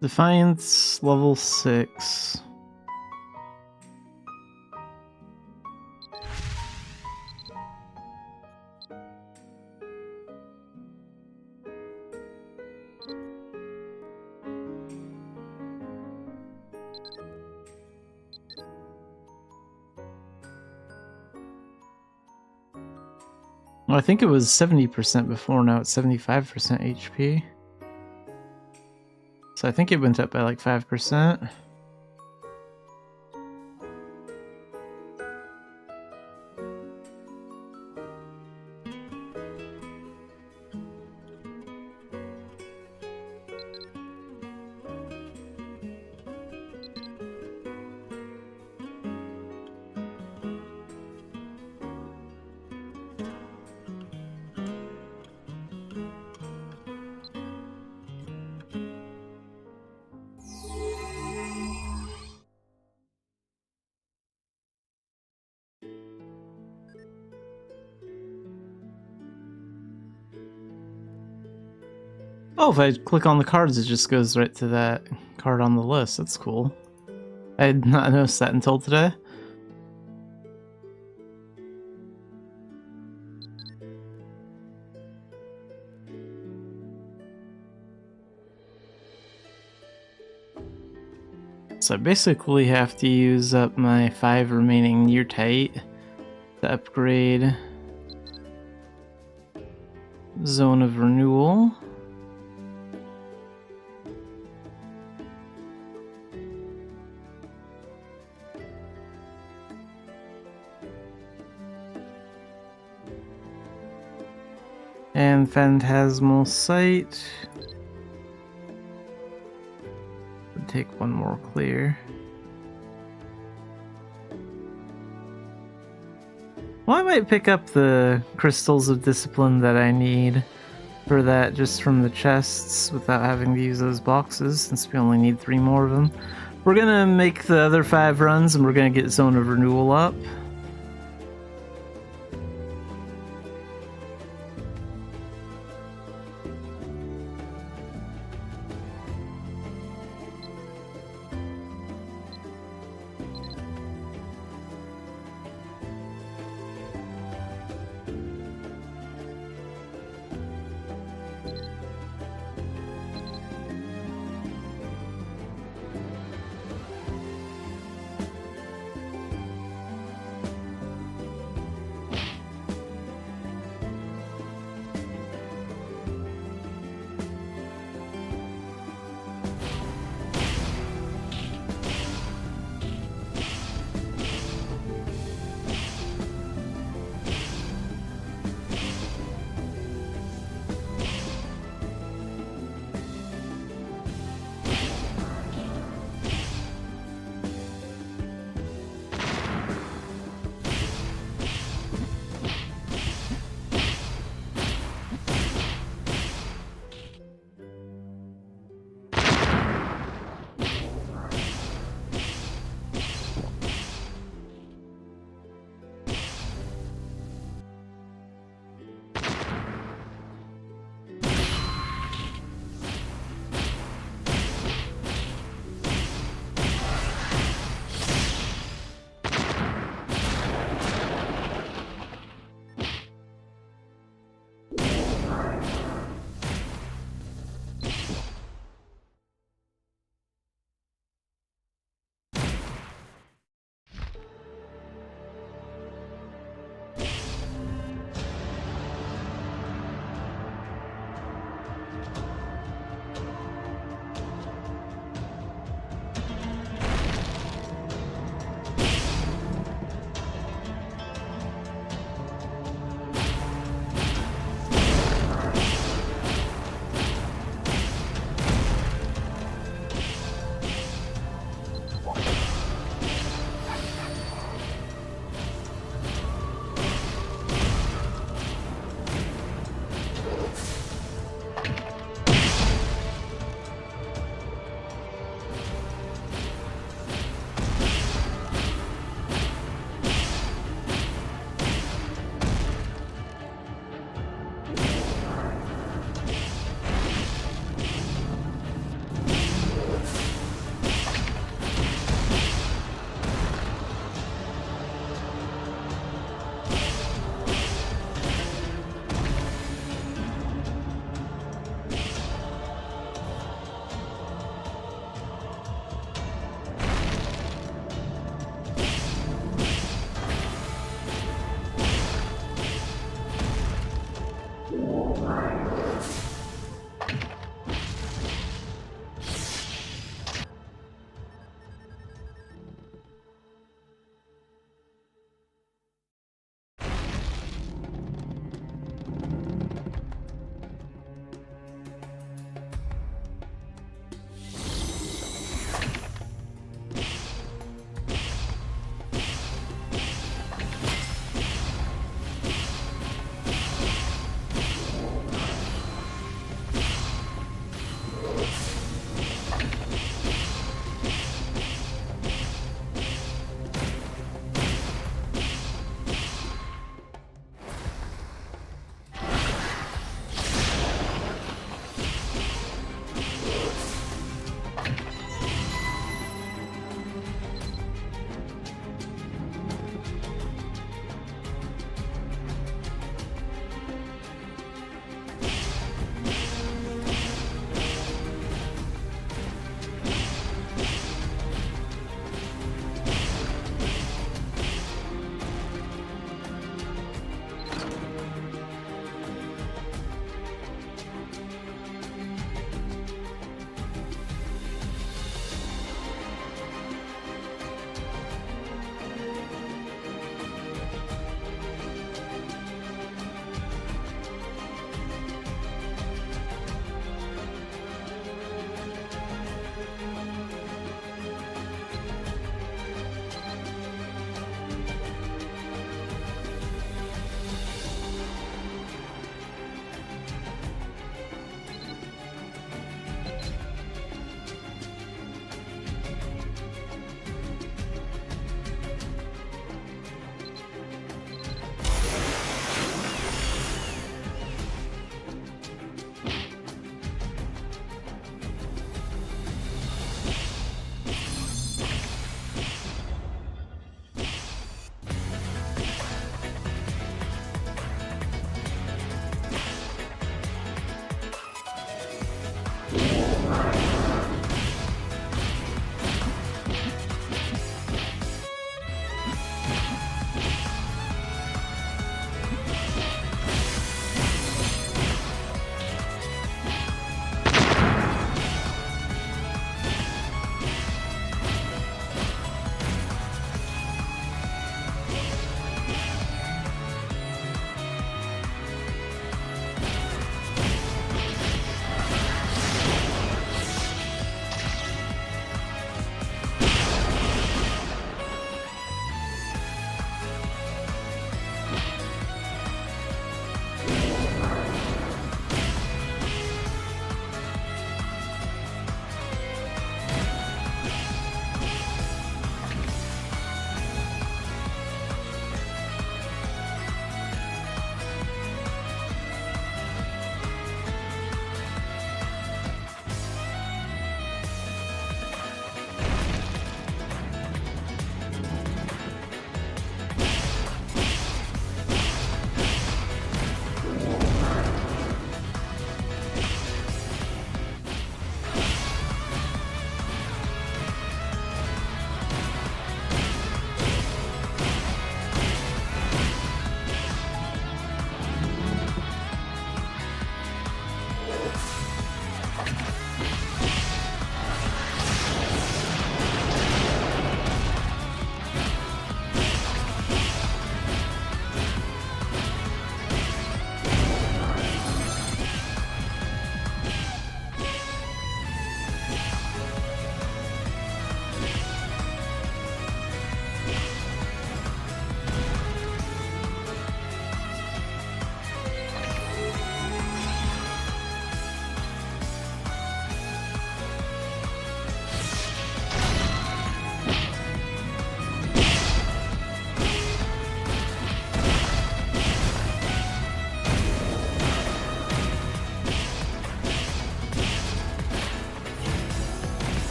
Defiance level 6. Well, I think it was 70% before, now it's 75% HP. So I think it went up by like 5%. Oh, if I click on the cards, it just goes right to that card on the list. That's cool. I had not noticed that until today. So I basically have to use up my 5 remaining near tight to upgrade Zone of Renewal. And Phantasmal Sight. Would take one more clear. Well, I might pick up the Crystals of Discipline that I need for that just from the chests without having to use those boxes, since we only need 3 more of them. We're gonna make the other 5 runs and we're gonna get Zone of Renewal up.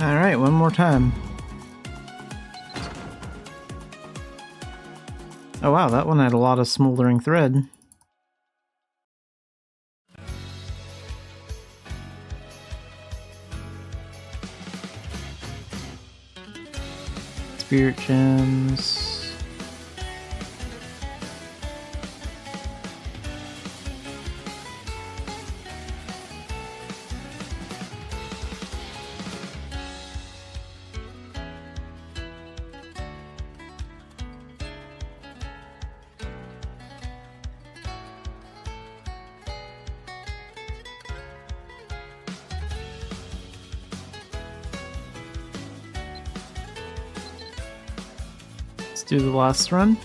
Alright, one more time. Oh wow, that one had a lot of smoldering thread. Spirit gems. Let's do the last run.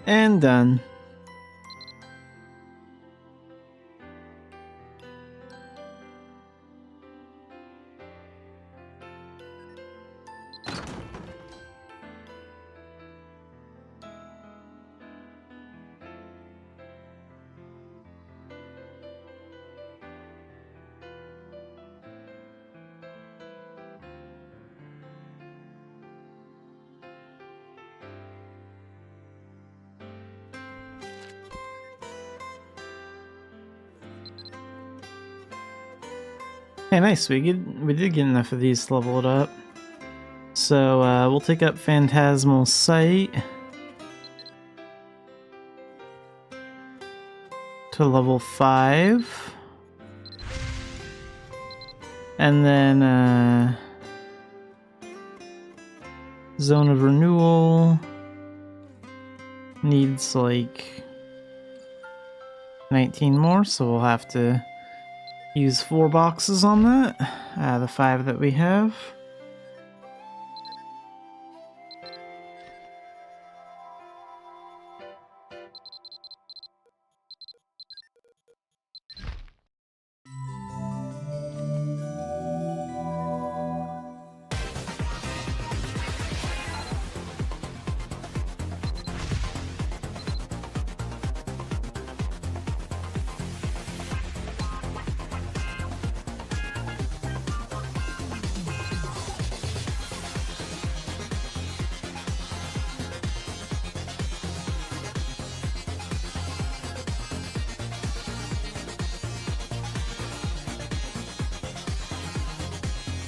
And done. Hey, nice. We did get enough of these to level it up. So we'll take up Phantasmal Sight. to level 5. And then Zone of Renewal needs like 19 more, so we'll have to use 4 boxes on that, the 5 that we have.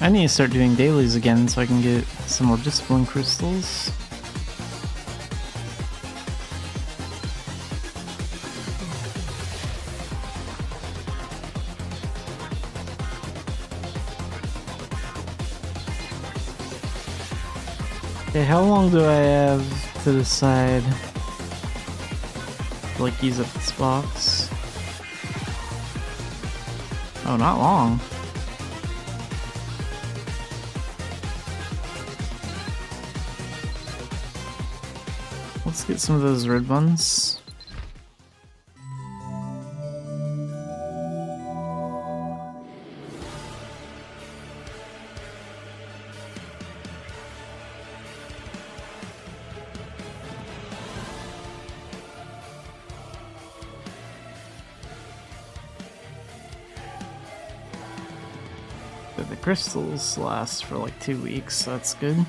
I need to start doing dailies again so I can get some more discipline crystals. Okay, how long do I have to decide to, like, use up this box? Oh, not long. Let's get some of those red ones. But the crystals last for like 2 weeks, so that's good.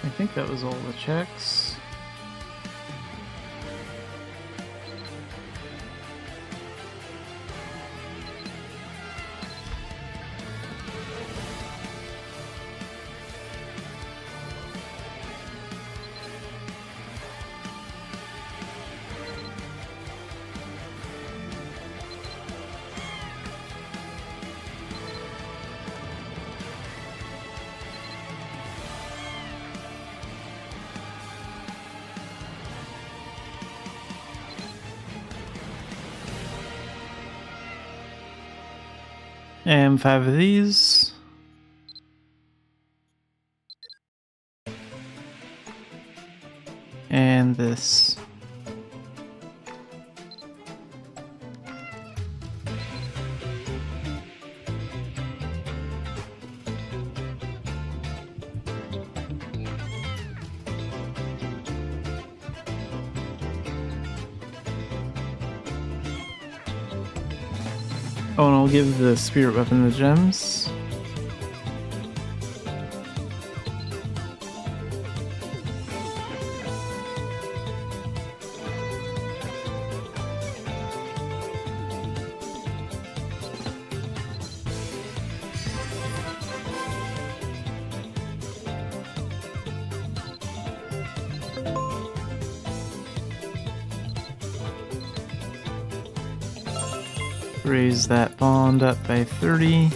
I think that was all the checks. And 5 of these. And this. Oh, and I'll give the spirit weapon the gems. Raise that bond up by 30.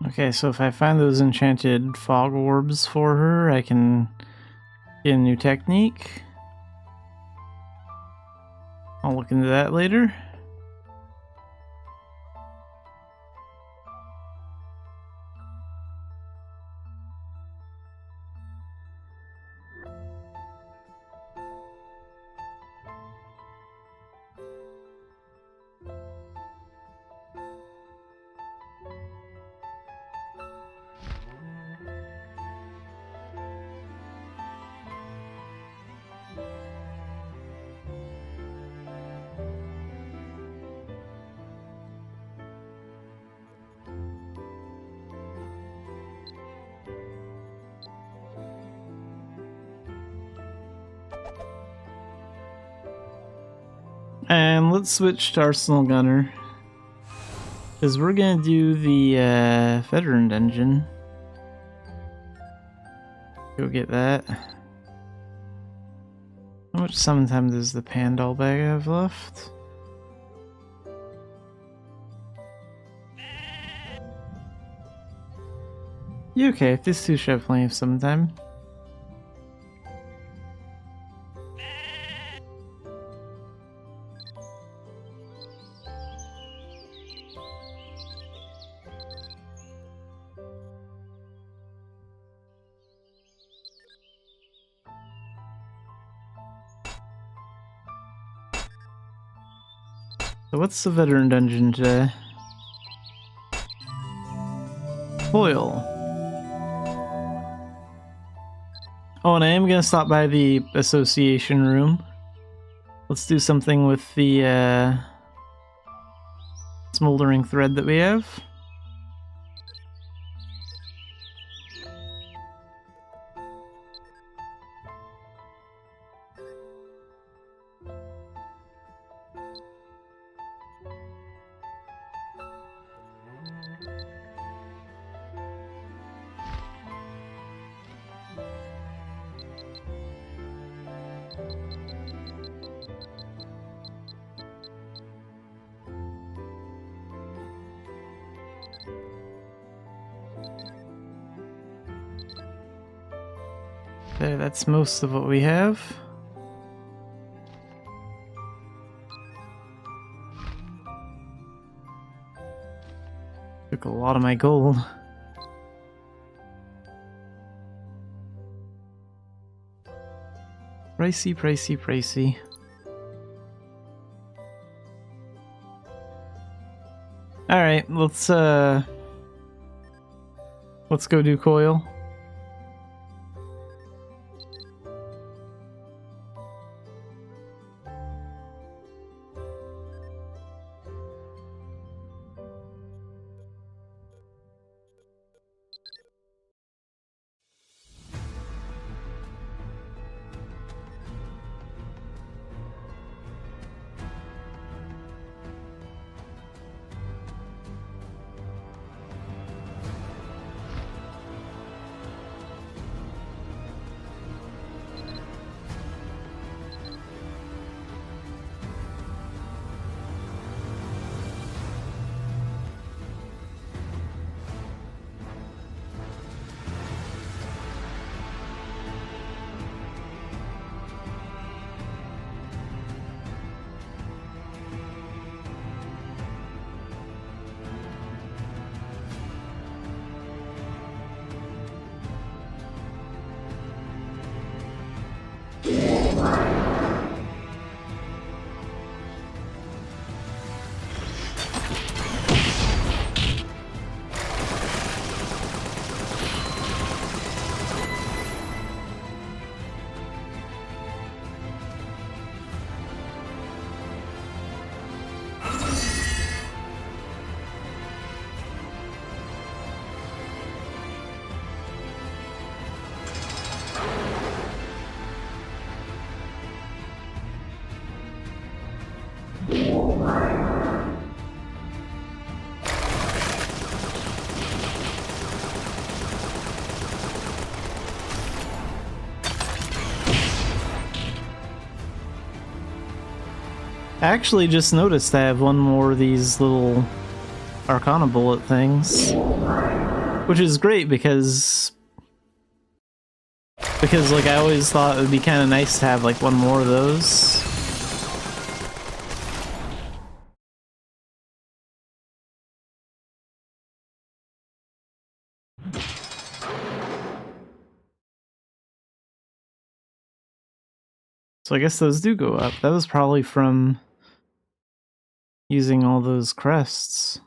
Okay, so if I find those enchanted fog orbs for her, I can get a new technique. I'll look into that later. And let's switch to Arsenal Gunner. Because we're gonna do the Veteran Dungeon. Go get that. How much summon time does the Pandal bag have left? Yeah, okay, these two should have plenty of summon time. So what's the Veteran Dungeon today? Foil. Oh, and I am gonna stop by the Association room. Let's do something with the smoldering thread that we have. There, that's most of what we have. Took a lot of my gold. Pricey, pricey, pricey. Alright, let's go do Coil. I actually just noticed I have one more of these little Arcana bullet things. Which is great because like I always thought it would be kind of nice to have like one more of those. So I guess those do go up. That was probably from using all those crests.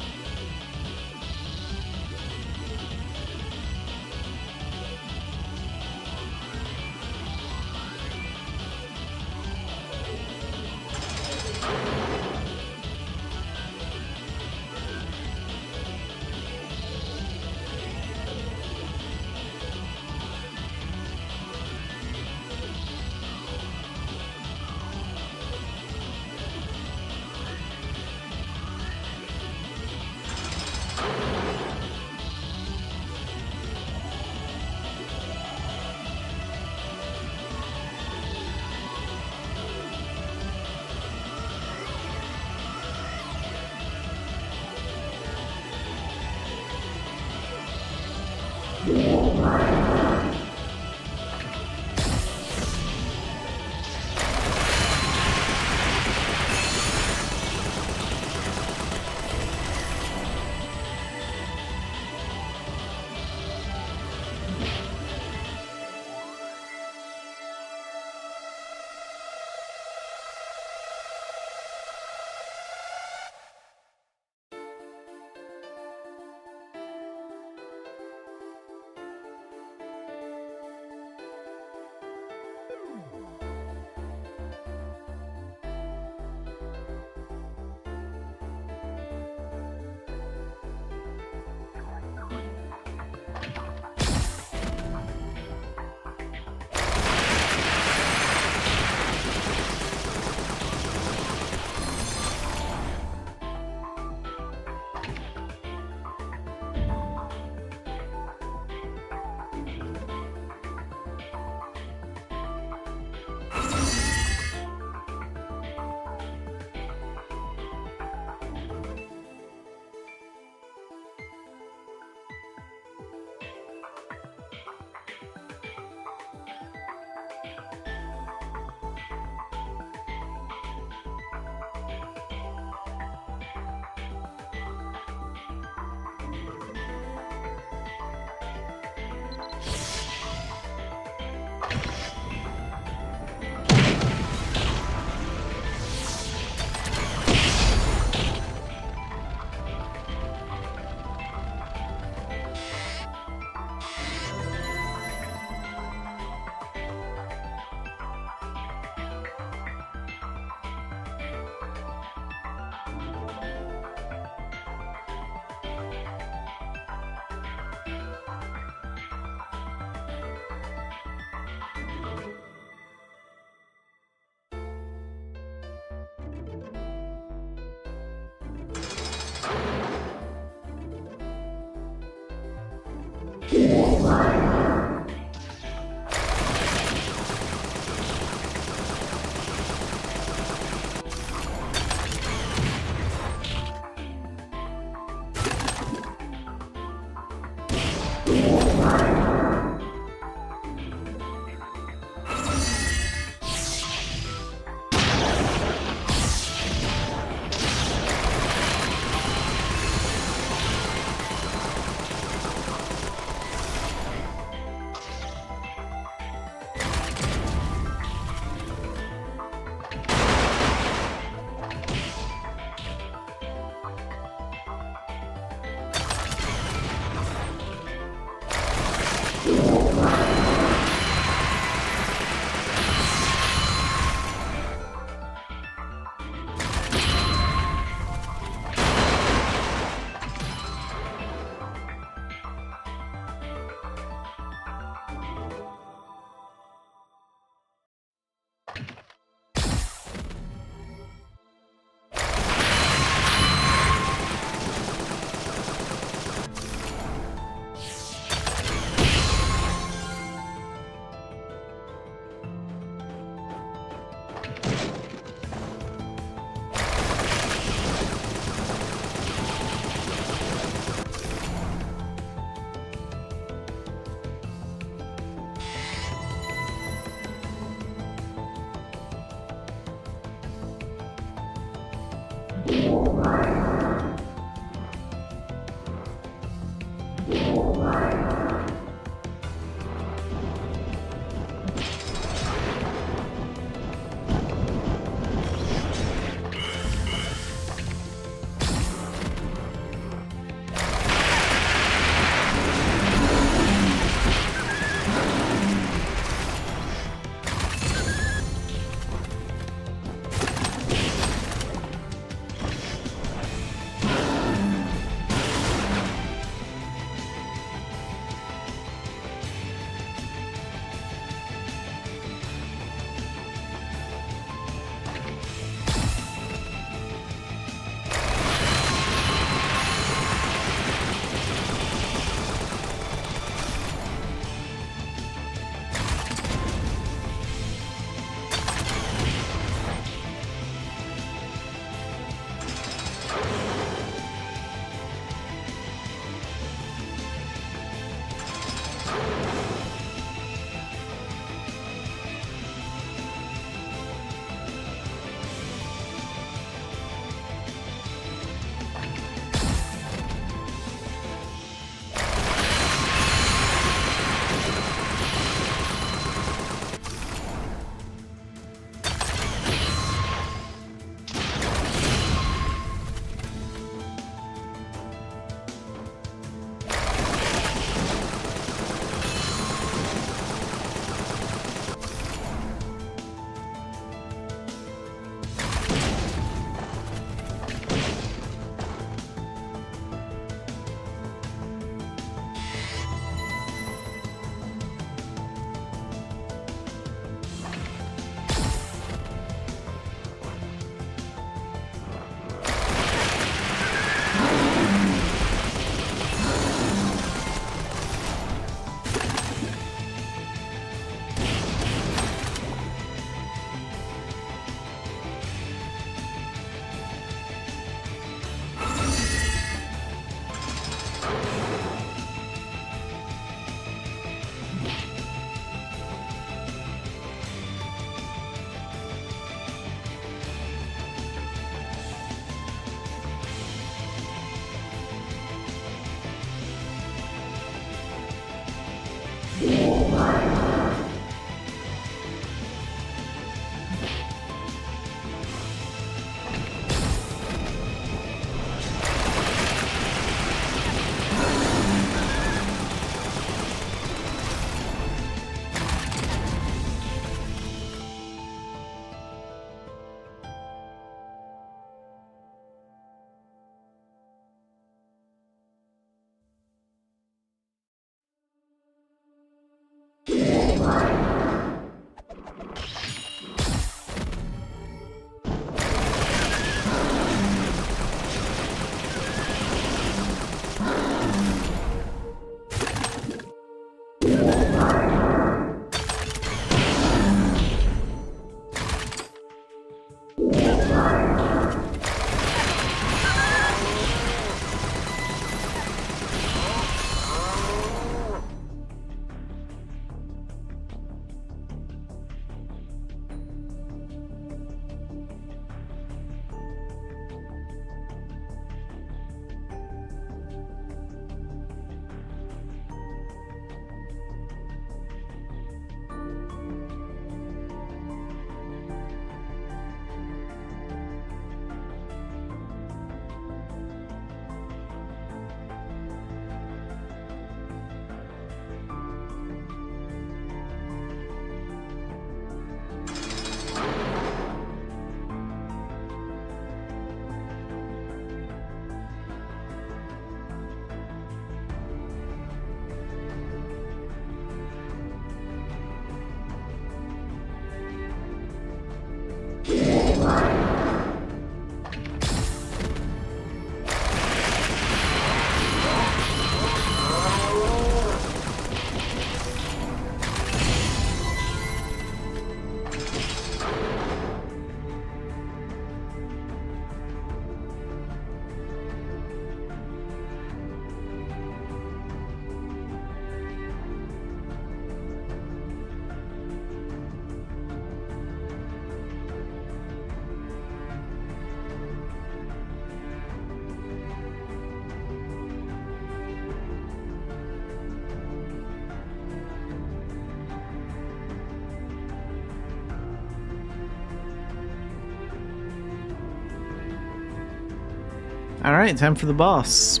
Alright, time for the boss.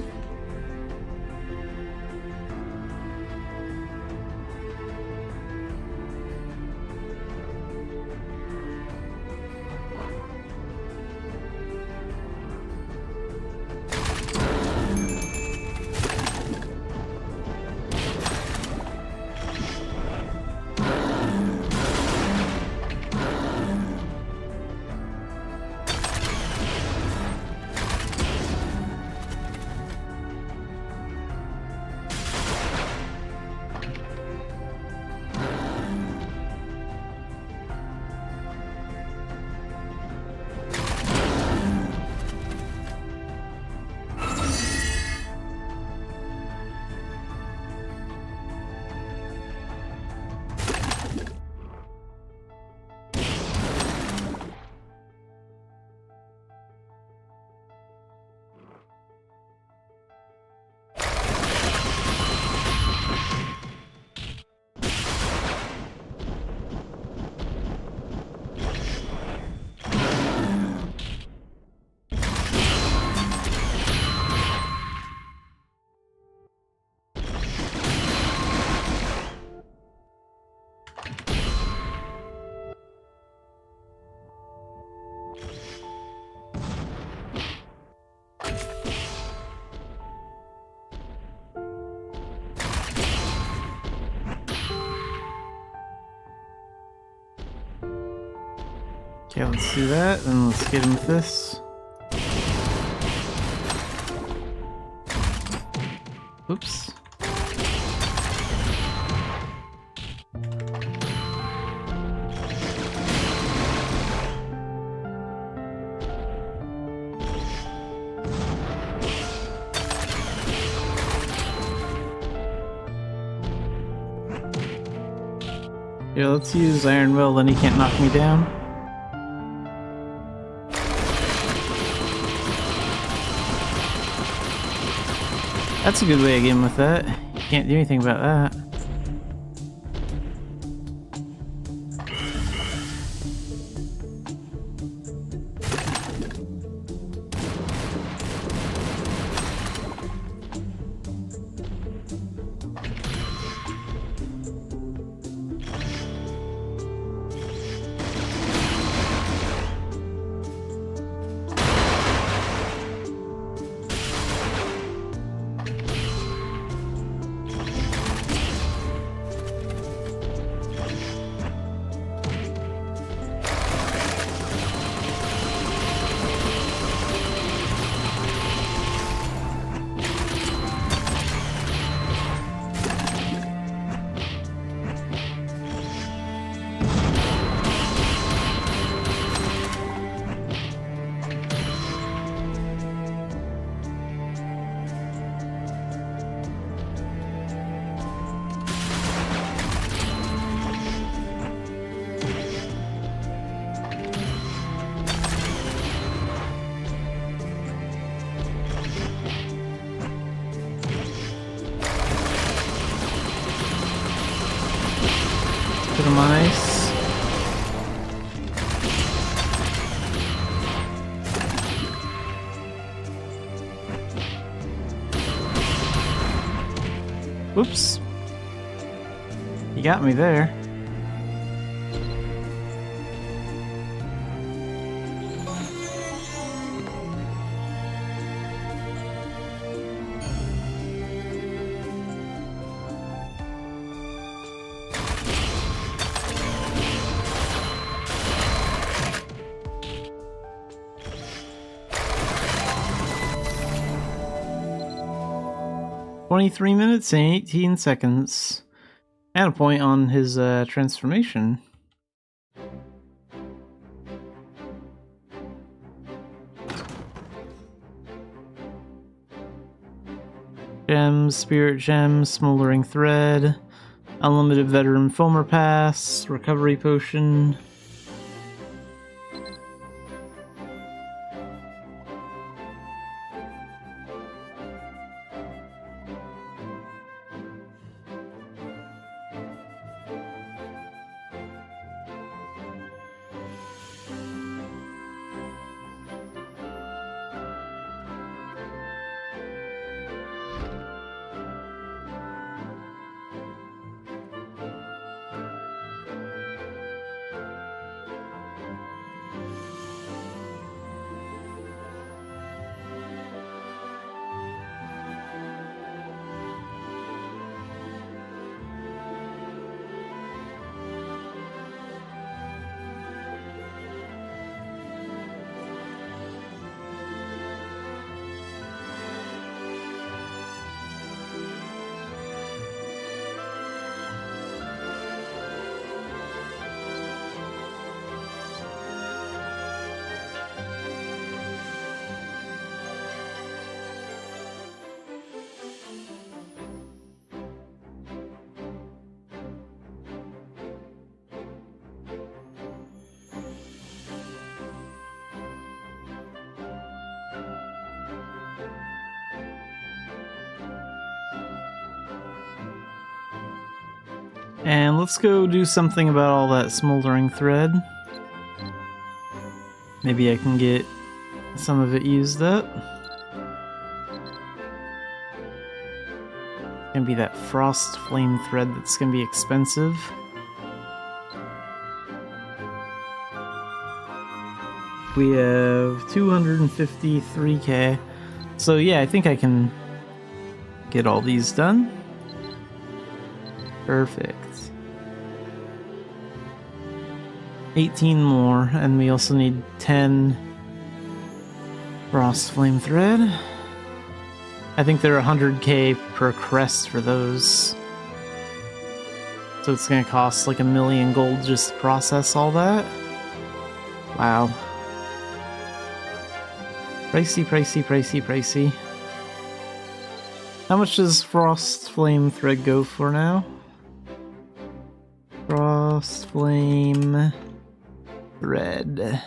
Okay, let's do that, and let's get him with this. Oops. Yeah, let's use Iron Will, then he can't knock me down. That's a good way of getting with that. You can't do anything about that. Put him on ice. Whoops. You got me there. "23 minutes and 18 seconds. And a point on his transformation. Gems, Spirit Gem, Smoldering Thread, Unlimited Veteran Foamer Pass, Recovery Potion. And let's go do something about all that smoldering thread. Maybe I can get some of it used up. It's gonna be that frost flame thread that's gonna be expensive. We have 253k. So yeah, I think I can get all these done. Perfect. 18 more, and we also need 10 frost flame thread. I think they're 100k per crest for those. So it's gonna cost like 1,000,000 gold just to process all that. Wow. Pricey, pricey, pricey, pricey. How much does frost flame thread go for now? Frost flame thread.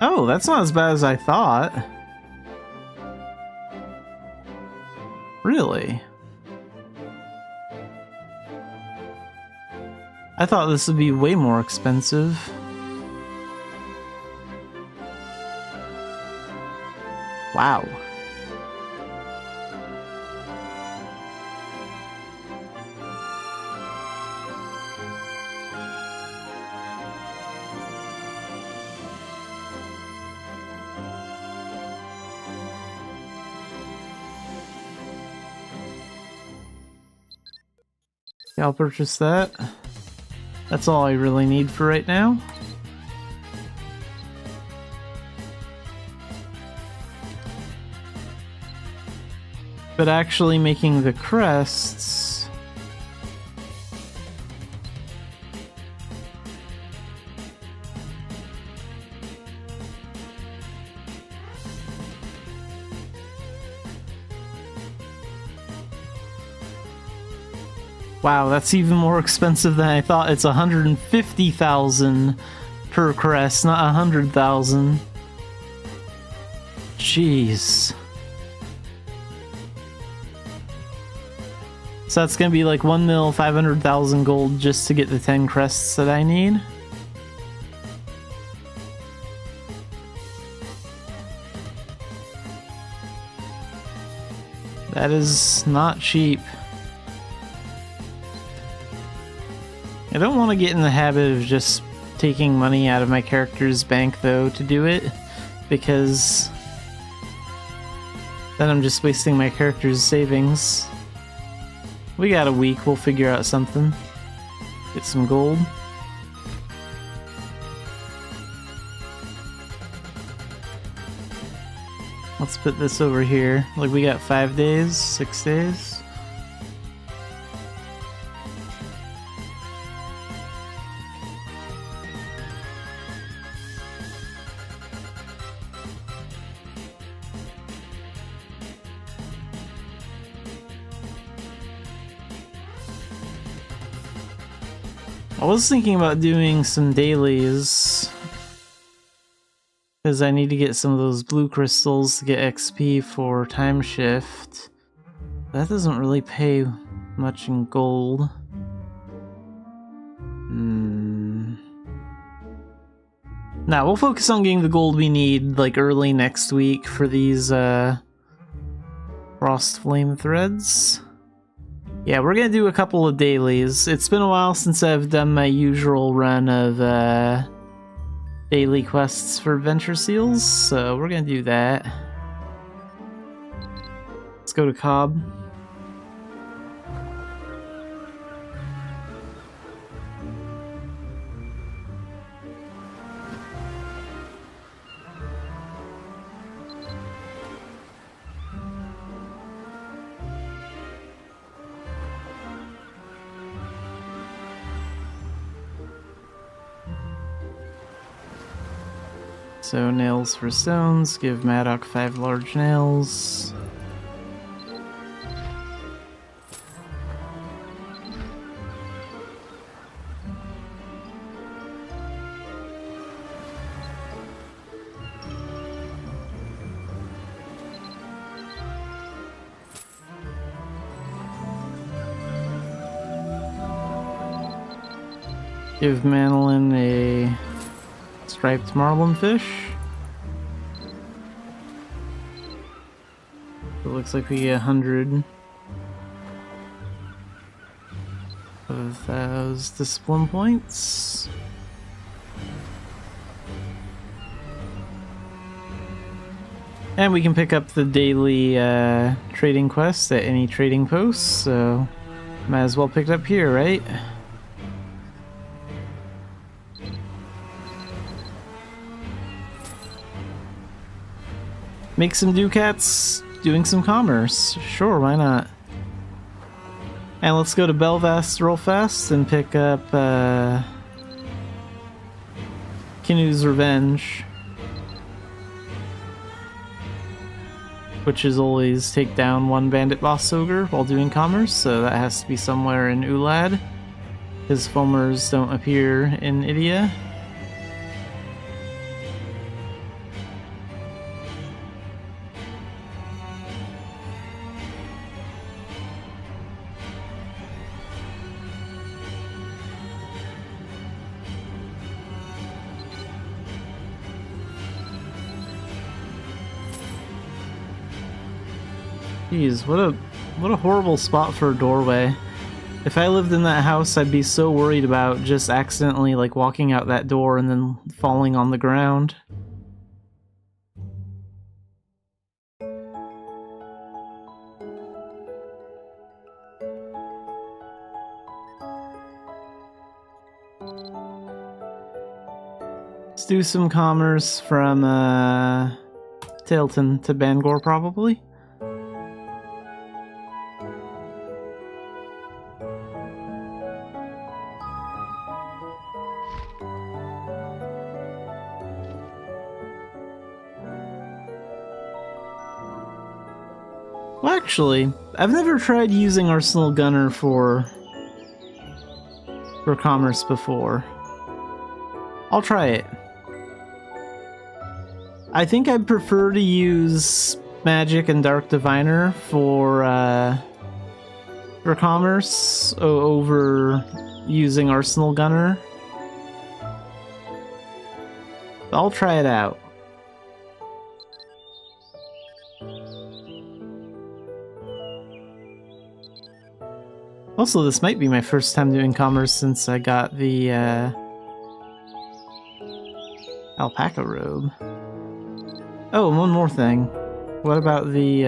Oh, that's not as bad as I thought. Really? I thought this would be way more expensive. Wow. I'll purchase that. That's all I really need for right now. But actually making the crests... Wow, that's even more expensive than I thought. It's 150,000 per crest, not 100,000. Jeez. So that's gonna be like 1,500,000 gold just to get the 10 crests that I need. That is not cheap. I don't want to get in the habit of just taking money out of my character's bank though to do it, because then I'm just wasting my character's savings. We got a week, we'll figure out something. Get some gold. Let's put this over here. Like, we got 5 days, 6 days. I was thinking about doing some dailies, because I need to get some of those blue crystals to get XP for time shift. That doesn't really pay much in gold. Nah, we'll focus on getting the gold we need like early next week for these frost flame threads. Yeah, we're gonna do a couple of dailies. It's been a while since I've done my usual run of daily quests for adventure seals, so we're gonna do that. Let's go to Cobb. So nails for stones, give Maddock 5 large nails. Give Manolin a striped marlin fish. It looks like we get 100 of those discipline points. And we can pick up the daily trading quest at any trading post, so might as well pick it up here, right? Make some ducats doing some commerce. Sure, why not? And let's go to Belvast real fast and pick up Kinu's Revenge. Which is always take down one bandit boss ogre while doing commerce, so that has to be somewhere in Ulad. His foamers don't appear in Idia. Jeez, what a horrible spot for a doorway. If I lived in that house, I'd be so worried about just accidentally like walking out that door and then falling on the ground. Let's do some commerce from Tailton to Bangor probably. Well, actually, I've never tried using Arsenal Gunner for commerce before. I'll try it. I think I'd prefer to use Magic and Dark Diviner for commerce over using Arsenal Gunner. I'll try it out. Also, this might be my first time doing commerce since I got the alpaca robe. Oh, and one more thing. What about the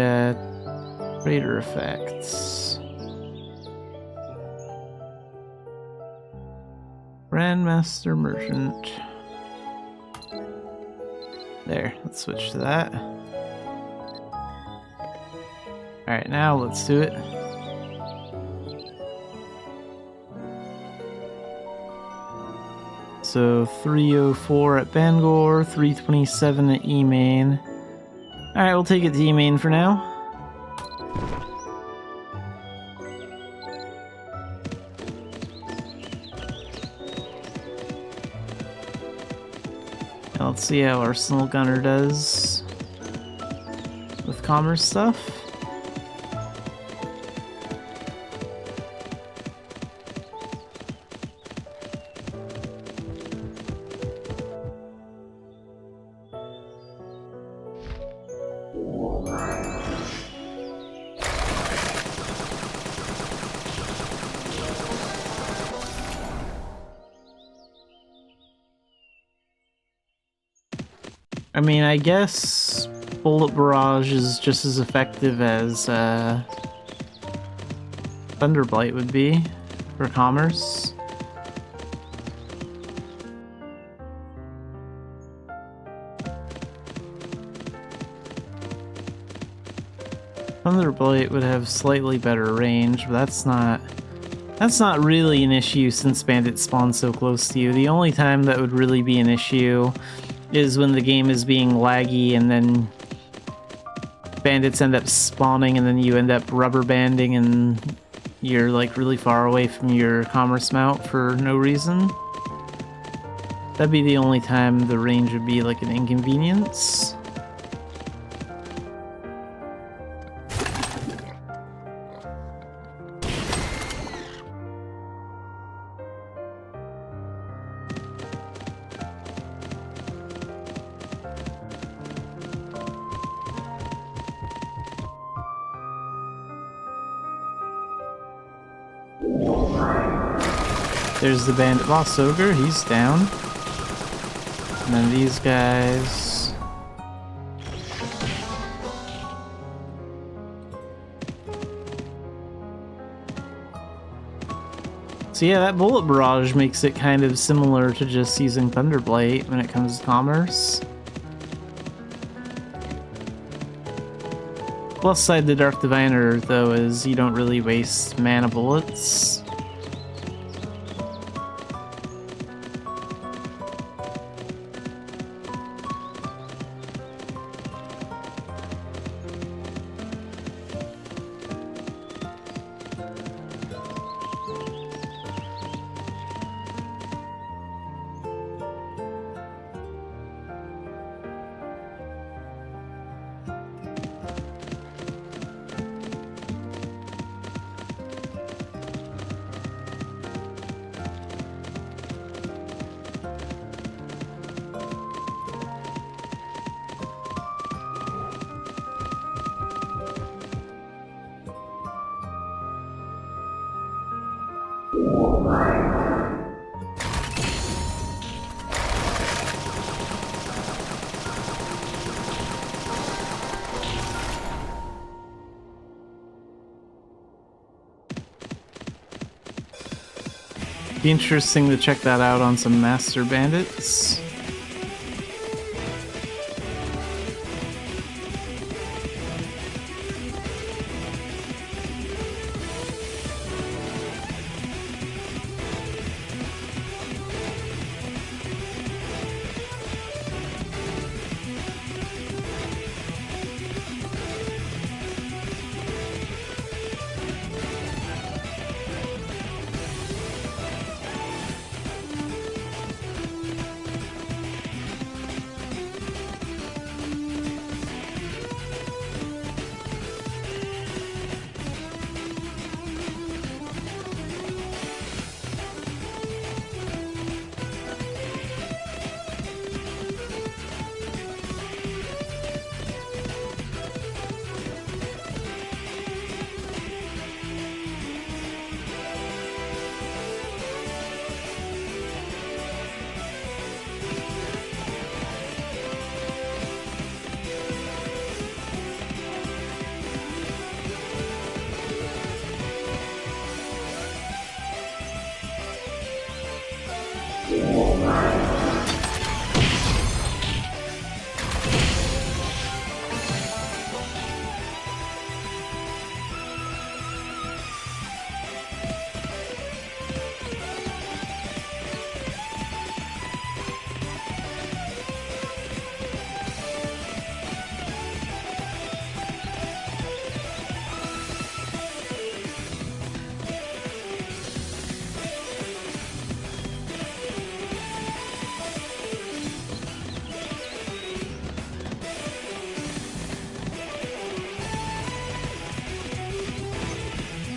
raider effects? Grandmaster Merchant. There, let's switch to that. Alright, now let's do it. So 304 at Bangor, 327 at E-Main. Alright, we'll take it to E-Main for now. Now let's see how Arsenal Gunner does with commerce stuff. I mean, I guess Bullet Barrage is just as effective as Thunderblight would be for commerce. Thunderblight would have slightly better range, but that's not really an issue since bandits spawn so close to you. The only time that would really be an issue is when the game is being laggy and then bandits end up spawning and then you end up rubber banding and you're like really far away from your commerce mount for no reason. That'd be the only time the range would be like an inconvenience. There's the bandit boss ogre, he's down. And then these guys. So yeah, that bullet barrage makes it kind of similar to just using Thunderblight when it comes to commerce. Plus side to Dark Diviner, though, is you don't really waste mana bullets. Be interesting to check that out on some Master Bandits.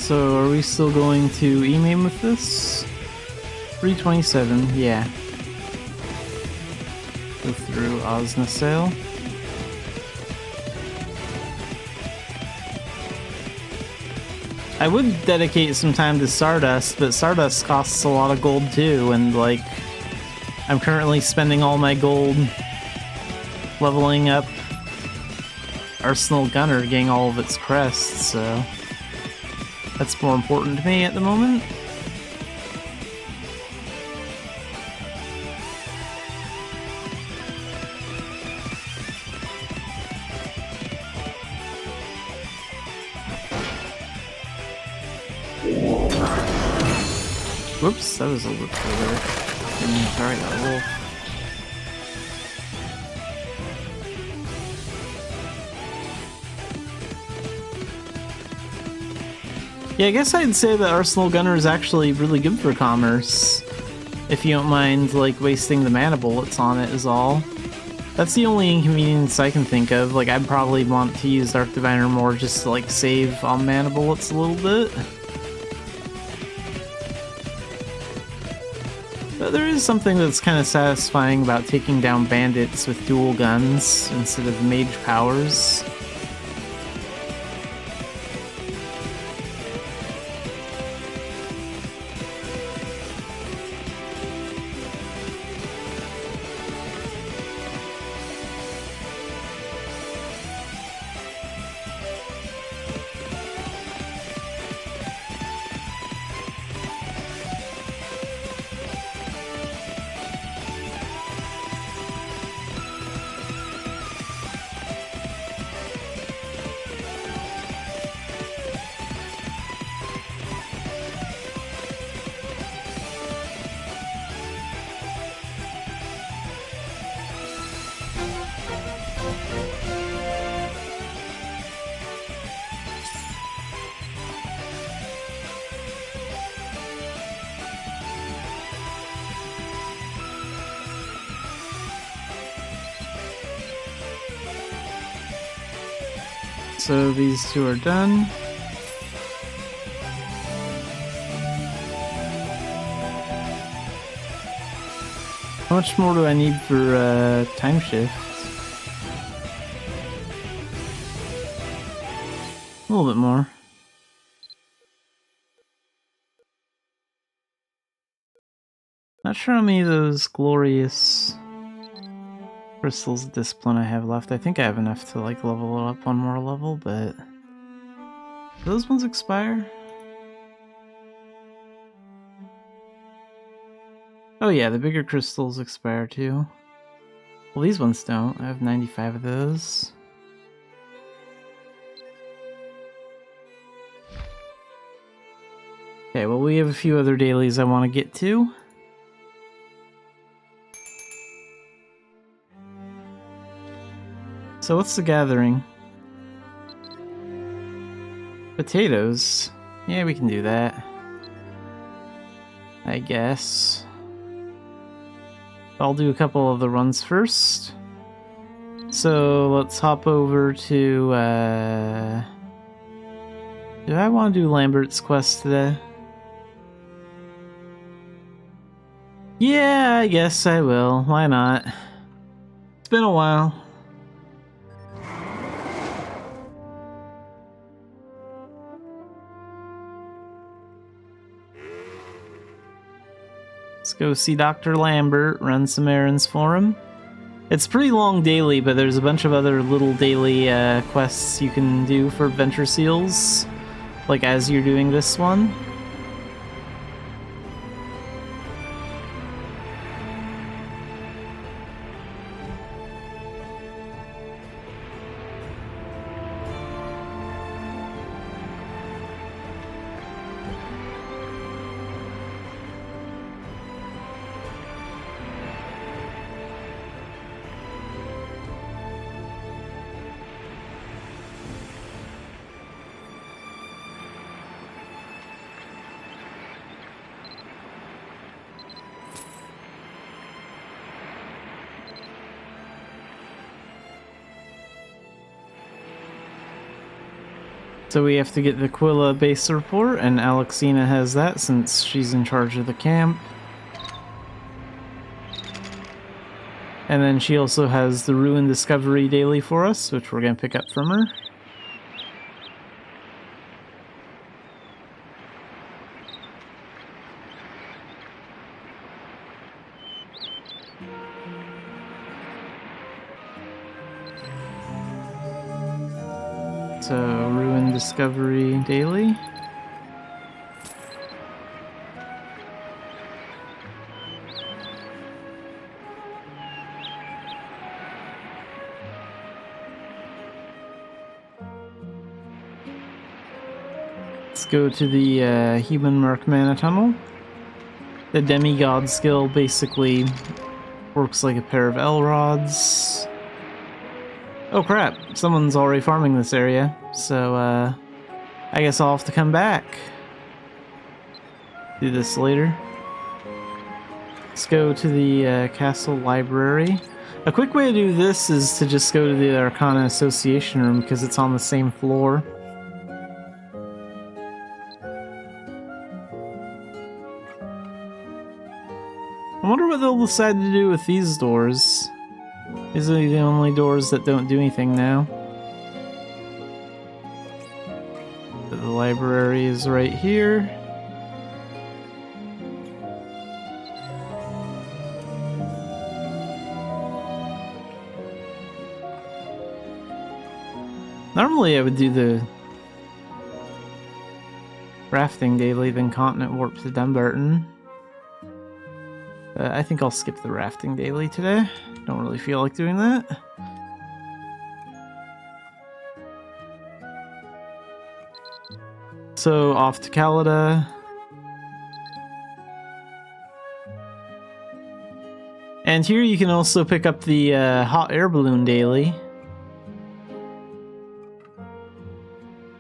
So, are we still going to E-main with this? 327, yeah. Go through Osnasail. I would dedicate some time to Stardust, but Stardust costs a lot of gold too, and like, I'm currently spending all my gold leveling up Arsenal Gunner, getting all of its crests, so that's more important to me at the moment. Whoops, that was a little bit further. Sorry, that wolf. Yeah, I guess I'd say that Arsenal Gunner is actually really good for commerce. If you don't mind, like, wasting the mana bullets on it is all. That's the only inconvenience I can think of. Like, I'd probably want to use Dark Diviner more just to, like, save on mana bullets a little bit. But there is something that's kind of satisfying about taking down bandits with dual guns instead of mage powers. So these two are done. How much more do I need for time shift? A little bit more. Not sure how many of those glorious crystals of discipline I have left. I think I have enough to like level it up one more level, but do those ones expire? Oh yeah, the bigger crystals expire too. Well, these ones don't. I have 95 of those. Okay, well we have a few other dailies I want to get to. So what's the gathering? Potatoes. Yeah, we can do that. I guess. I'll do a couple of the runs first. So let's hop over to, do I want to do Lambert's quest today? Yeah, I guess I will. Why not? It's been a while. Let's go see Dr. Lambert, run some errands for him. It's a pretty long daily, but there's a bunch of other little daily quests you can do for Adventure Seals, like as you're doing this one. So we have to get the Quilla base report, and Alexina has that since she's in charge of the camp. And then she also has the Ruin Discovery daily for us, which we're going to pick up from her. So, Ruin Discovery daily. Let's go to the Human Merkmana Tunnel. The Demigod skill basically works like a pair of L-rods. Oh crap, someone's already farming this area, so I guess I'll have to come back. Do this later. Let's go to the castle library. A quick way to do this is to just go to the Arcana Association room because it's on the same floor. I wonder what they'll decide to do with these doors. These are the only doors that don't do anything now. The library is right here. Normally I would do the rafting daily, then continent warp to Dumbarton. I think I'll skip the rafting daily today. Don't really feel like doing that. So off to Calida. And here you can also pick up the hot air balloon daily,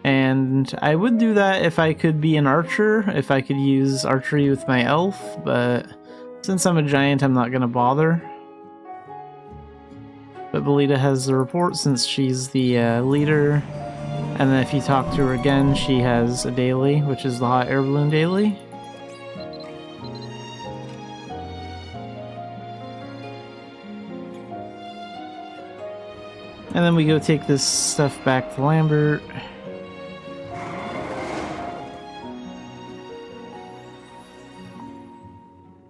And I would do that if I could be an archer, if I could use archery with my elf, but since I'm a giant, I'm not going to bother. But Belita has the report since she's the leader. And then if you talk to her again, she has a daily, which is the hot air balloon daily. And then we go take this stuff back to Lambert.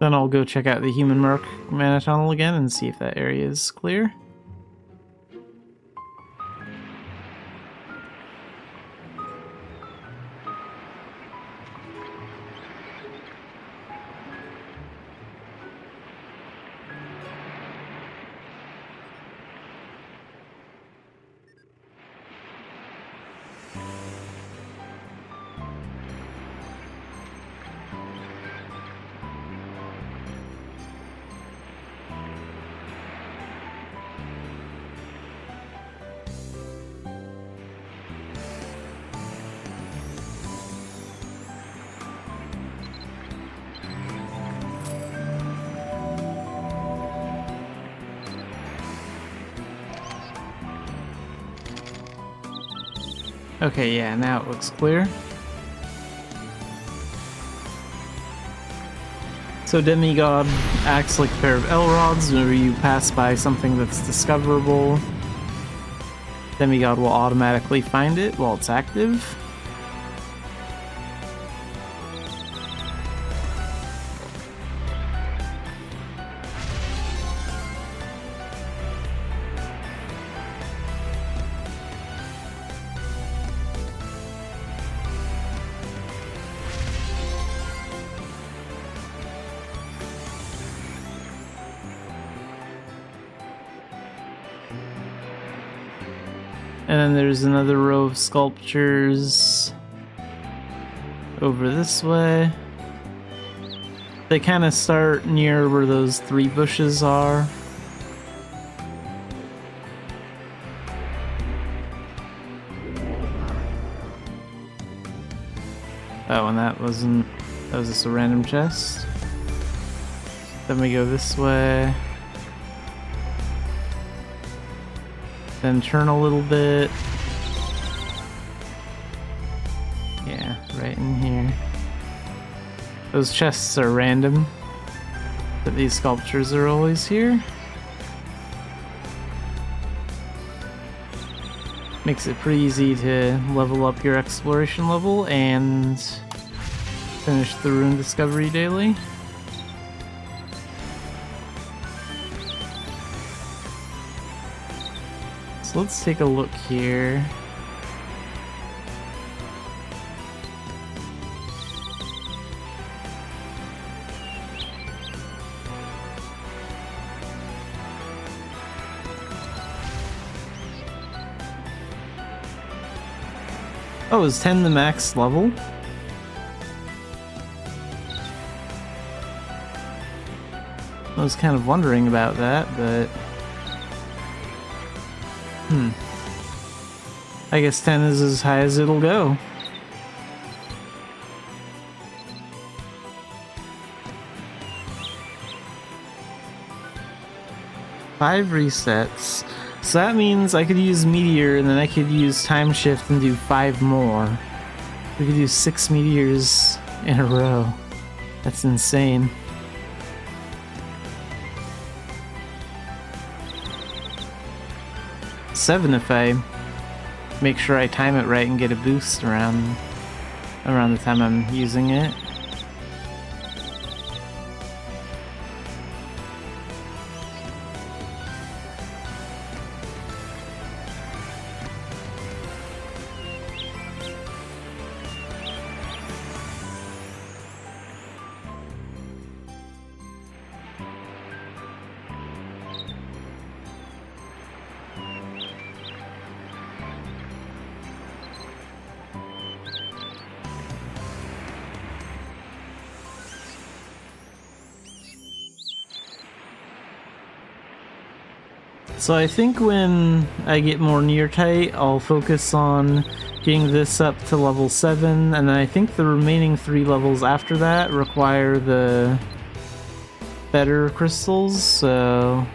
Then I'll go check out the human mark mana tunnel again and see if that area is clear. Okay, yeah, now it looks clear. So Demigod acts like a pair of L-rods. Whenever you pass by something that's discoverable, Demigod will automatically find it while it's active. And then there's another row of sculptures over this way. They kind of start near where those 3 bushes are. Oh, and that was just a random chest. Then we go this way. Then turn a little bit. Yeah, right in here. Those chests are random, but these sculptures are always here. Makes it pretty easy to level up your exploration level and finish the Rune Discovery daily. So let's take a look here. Oh, is 10 the max level? I was kind of wondering about that, but... I guess 10 is as high as it'll go. Five resets. So that means I could use Meteor and then I could use Time Shift and do 5 more. We could do 6 Meteors in a row. That's insane. Seven if I make sure I time it right and get a boost around the time I'm using it. So I think when I get more near tight, I'll focus on getting this up to level 7, and then I think the remaining 3 levels after that require the better crystals, so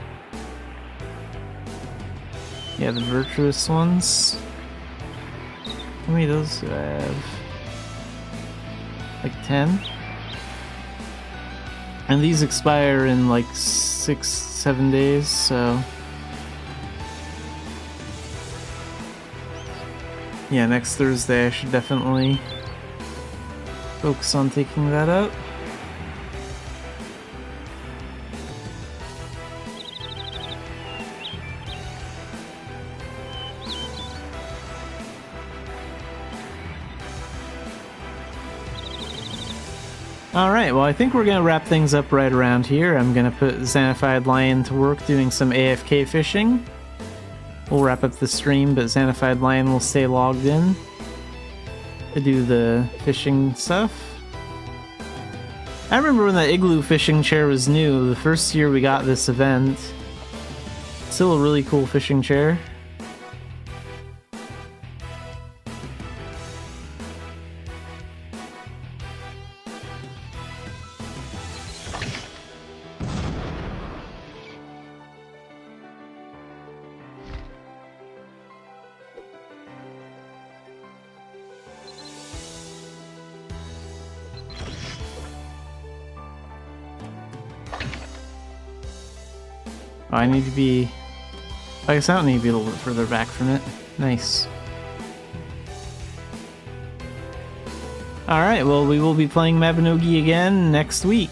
yeah, the virtuous ones. How many of those do I have? Like 10? And these expire in like 6-7 days, so yeah, next Thursday I should definitely focus on taking that up. Alright, well I think we're gonna wrap things up right around here. I'm gonna put Xanafiedlion to work doing some AFK fishing. We'll wrap up the stream, but Xanafiedlion will stay logged in to do the fishing stuff. I remember when the igloo fishing chair was new, the first year we got this event. Still a really cool fishing chair. Oh, I need to be... I guess I don't need to be a little bit further back from it. Nice. Alright, well we will be playing Mabinogi again next week.